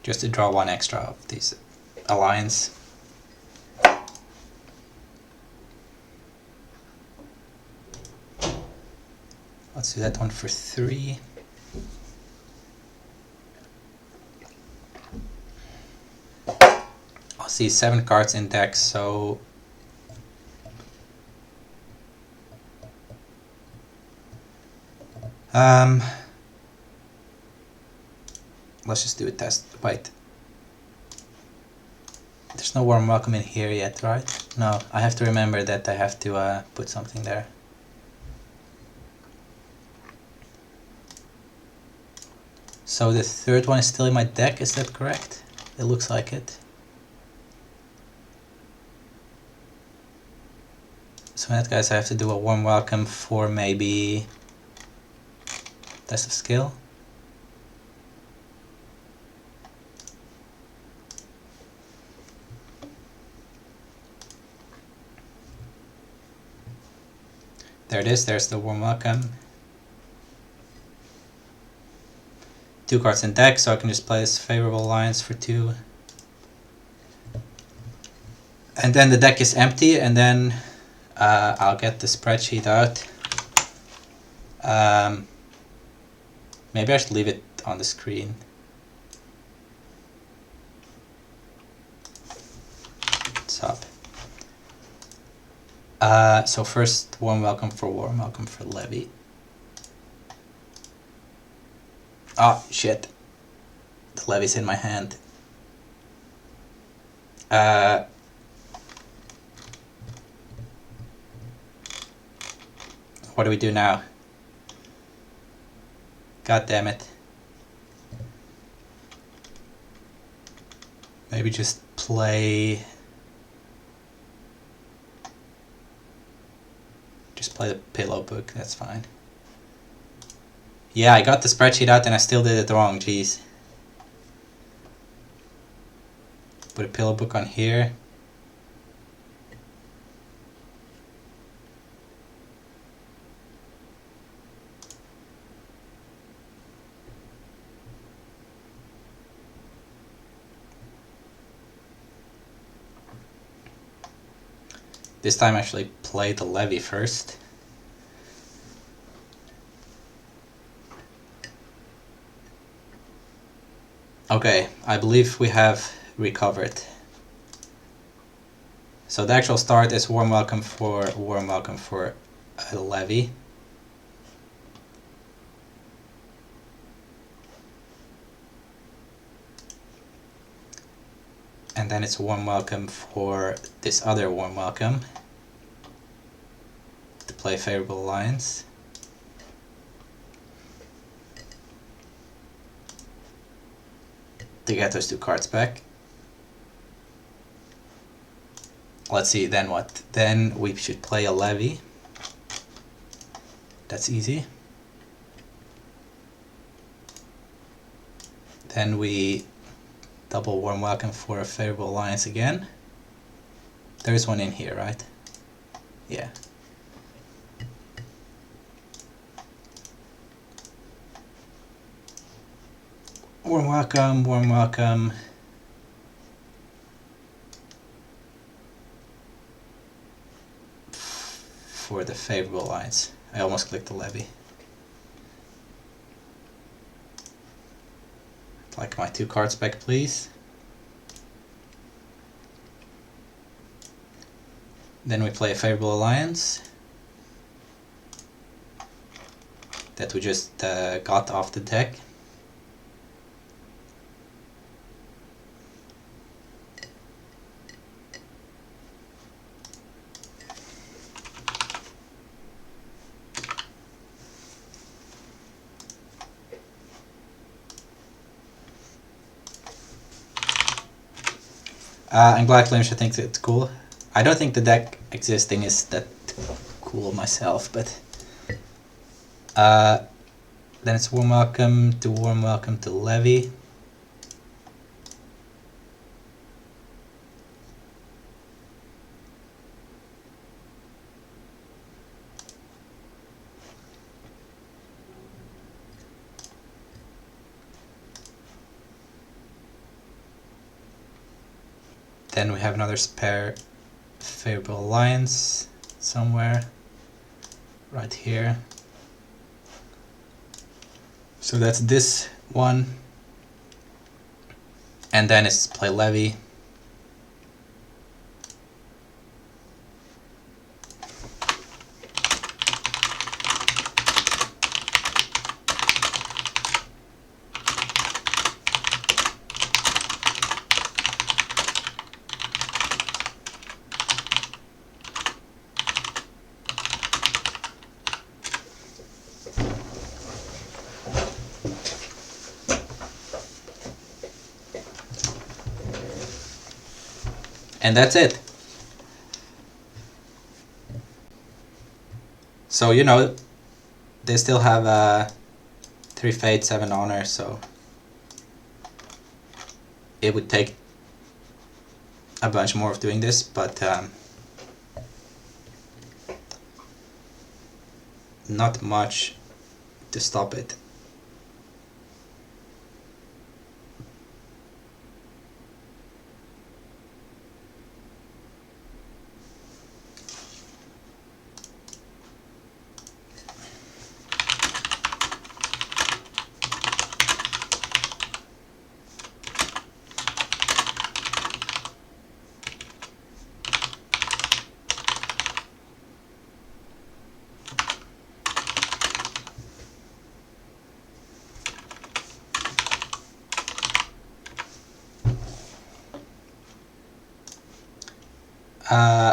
Just to draw one extra of these alliance. Let's do that one for 3. I'll see 7 cards in deck, so let's just do a test. Wait. There's no warm welcome in here yet, right? No, I have to remember that I have to put something there. So the third one is still in my deck, is that correct? It looks like it. So in that case I have to do a warm welcome for maybe test of skill. There it is, there's the warm welcome. 2 cards in deck, so I can just play this favorable alliance for 2. And then the deck is empty, and then I'll get the spreadsheet out. Maybe I should leave it on the screen. What's up? So first, warm welcome for Levy. Oh, shit. The Levy's in my hand. What do we do now? God damn it. Maybe just play... Just play the pillow book, that's fine. Yeah, I got the spreadsheet out and I still did it wrong, jeez. Put a pillow book on here. This time actually play the Levy first. Okay, I believe we have recovered. So the actual start is warm welcome for a Levy. And then it's warm welcome for this other warm welcome to play favorable alliance. To get those 2 cards back. Let's see, then what? Then we should play a Levy. That's easy. Then we double warm welcome for a favorable alliance again. There's one in here, right? Yeah. Warm welcome, warm welcome. for the favorable alliance. I almost clicked the levy. I'd like my 2 cards back, please. Then we play a favorable alliance that we just got off the deck. And Black Flames, I think it's cool. I don't think the deck existing is that cool myself, but then it's Warm Welcome to Levy. Then we have another spare favorable alliance somewhere right here. So that's this one. And then it's play levy. And that's it. So, you know, they still have 3 Fate, 7 Honor, so it would take a bunch more of doing this, but not much to stop it.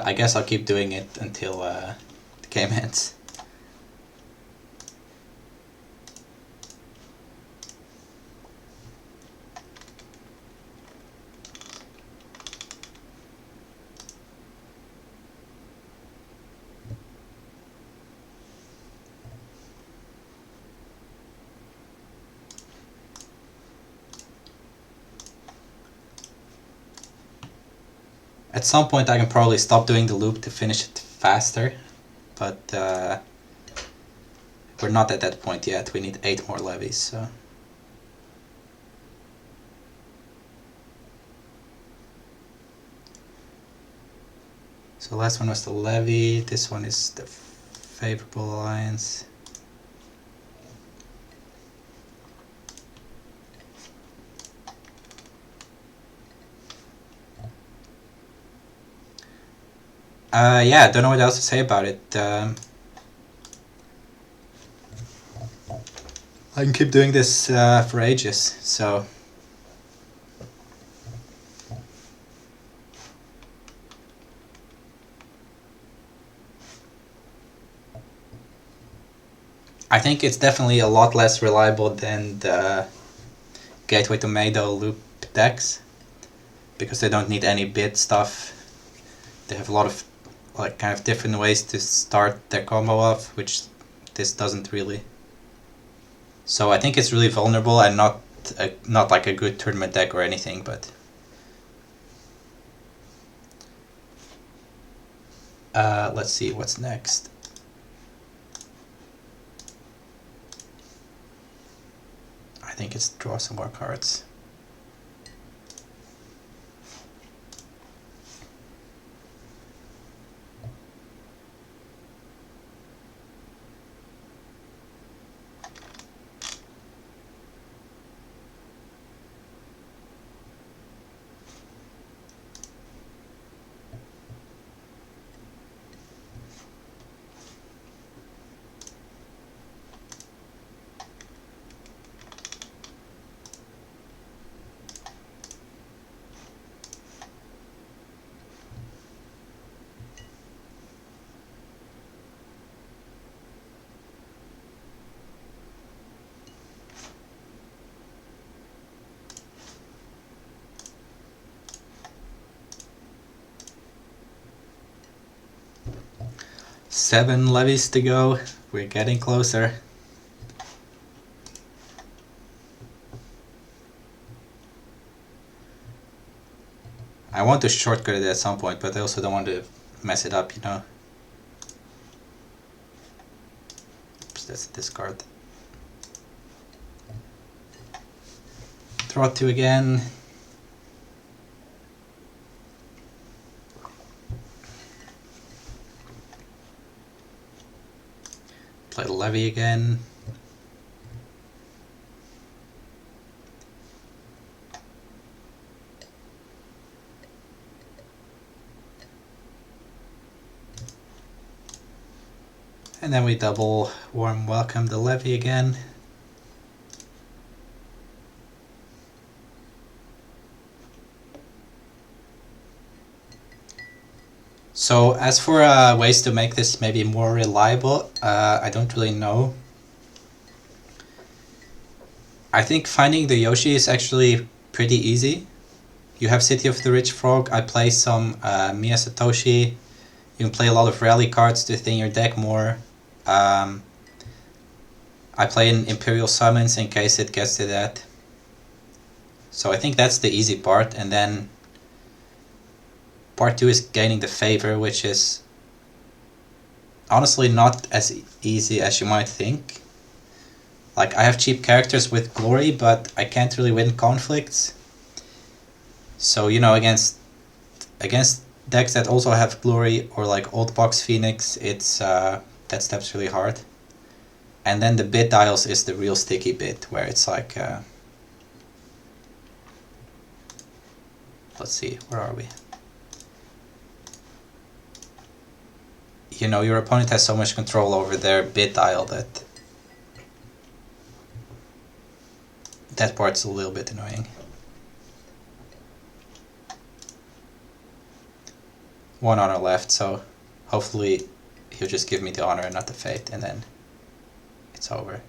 I guess I'll keep doing it until the game ends. At some point I can probably stop doing the loop to finish it faster, but we're not at that point yet. We need 8 more levies, so... So last one was the levy, this one is the favorable alliance. Yeah, don't know what else to say about it. I can keep doing this for ages, so... I think it's definitely a lot less reliable than the Gateway to Mado loop decks, because they don't need any bid stuff. They have a lot of like kind of different ways to start their combo off, which this doesn't really. So I think it's really vulnerable and not like a good tournament deck or anything, but let's see what's next. I think it's draw some more cards. 7 levies to go. We're getting closer. I want to shortcut it at some point, but I also don't want to mess it up, you know. Oops, that's a discard. Draw 2 again. Play the levy again. And then we double warm welcome the levy again. So as for ways to make this maybe more reliable, I don't really know. I think finding the Yoshi is actually pretty easy. You have City of the Rich Frog, I play some Mia Satoshi. You can play a lot of rally cards to thin your deck more. I play in Imperial Summons in case it gets to that. So I think that's the easy part, and then part 2 is gaining the favor, which is honestly not as easy as you might think. Like, I have cheap characters with glory, but I can't really win conflicts. So, you know, against decks that also have glory, or like Old Box Phoenix, it's that step's really hard. And then the bit dials is the real sticky bit, where it's like let's see, where are we? You know, your opponent has so much control over their bit dial that that part's a little bit annoying. One honor left, so hopefully he'll just give me the honor and not the fate, and then it's over.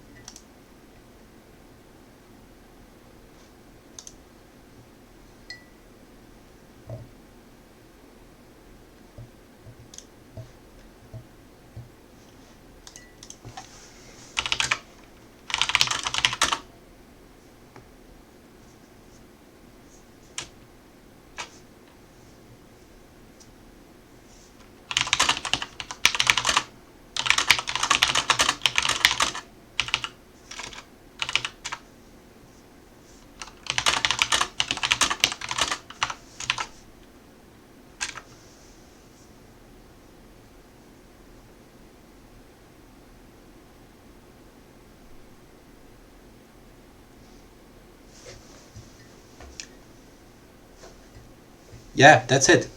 Yeah, that's it.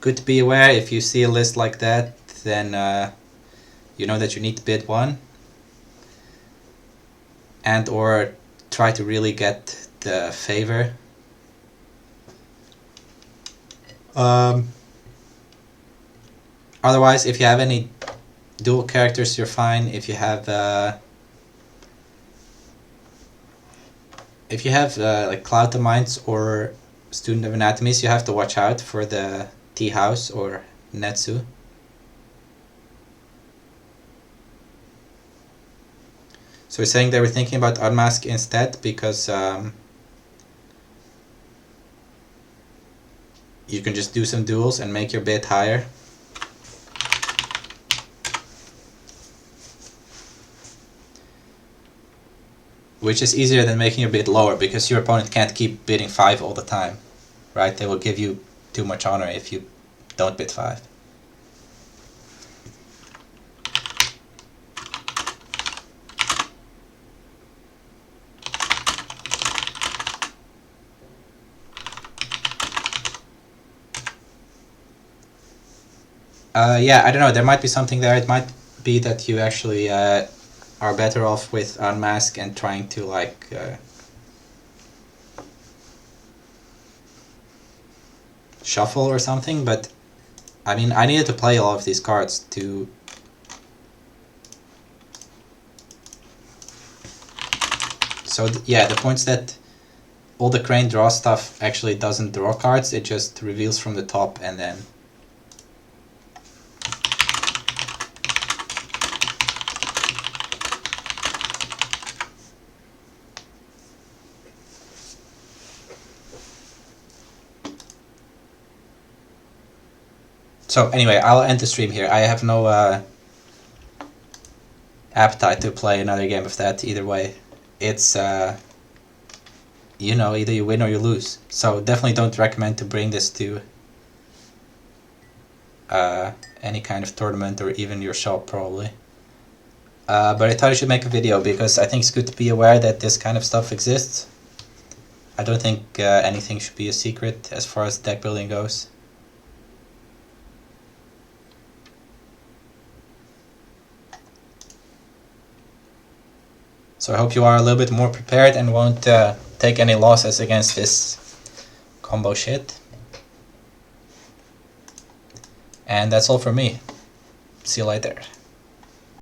Good to be aware, if you see a list like that, then you know that you need to bid 1. And or try to really get the favor. Otherwise, if you have any dual characters, you're fine. If you have like Cloud the Minds or Student of Anatomies, you have to watch out for the Tea House or Netsu. So we're saying they were thinking about Unmask instead because you can just do some duels and make your bid higher. Which is easier than making your bid lower, because your opponent can't keep bidding 5 all the time, right? They will give you too much honor if you don't bid 5. Yeah, I don't know, there might be something there. It might be that you actually are better off with Unmask and trying to like shuffle or something, but I mean, I needed to play all of these cards to so yeah, the points that all the crane draw stuff actually doesn't draw cards, it just reveals from the top and then... So anyway, I'll end the stream here. I have no appetite to play another game of that either way. It's, you know, either you win or you lose. So definitely don't recommend to bring this to any kind of tournament or even your shop probably. But I thought I should make a video because I think it's good to be aware that this kind of stuff exists. I don't think anything should be a secret as far as deck building goes. So I hope you are a little bit more prepared and won't take any losses against this combo shit. And that's all from me. See you later.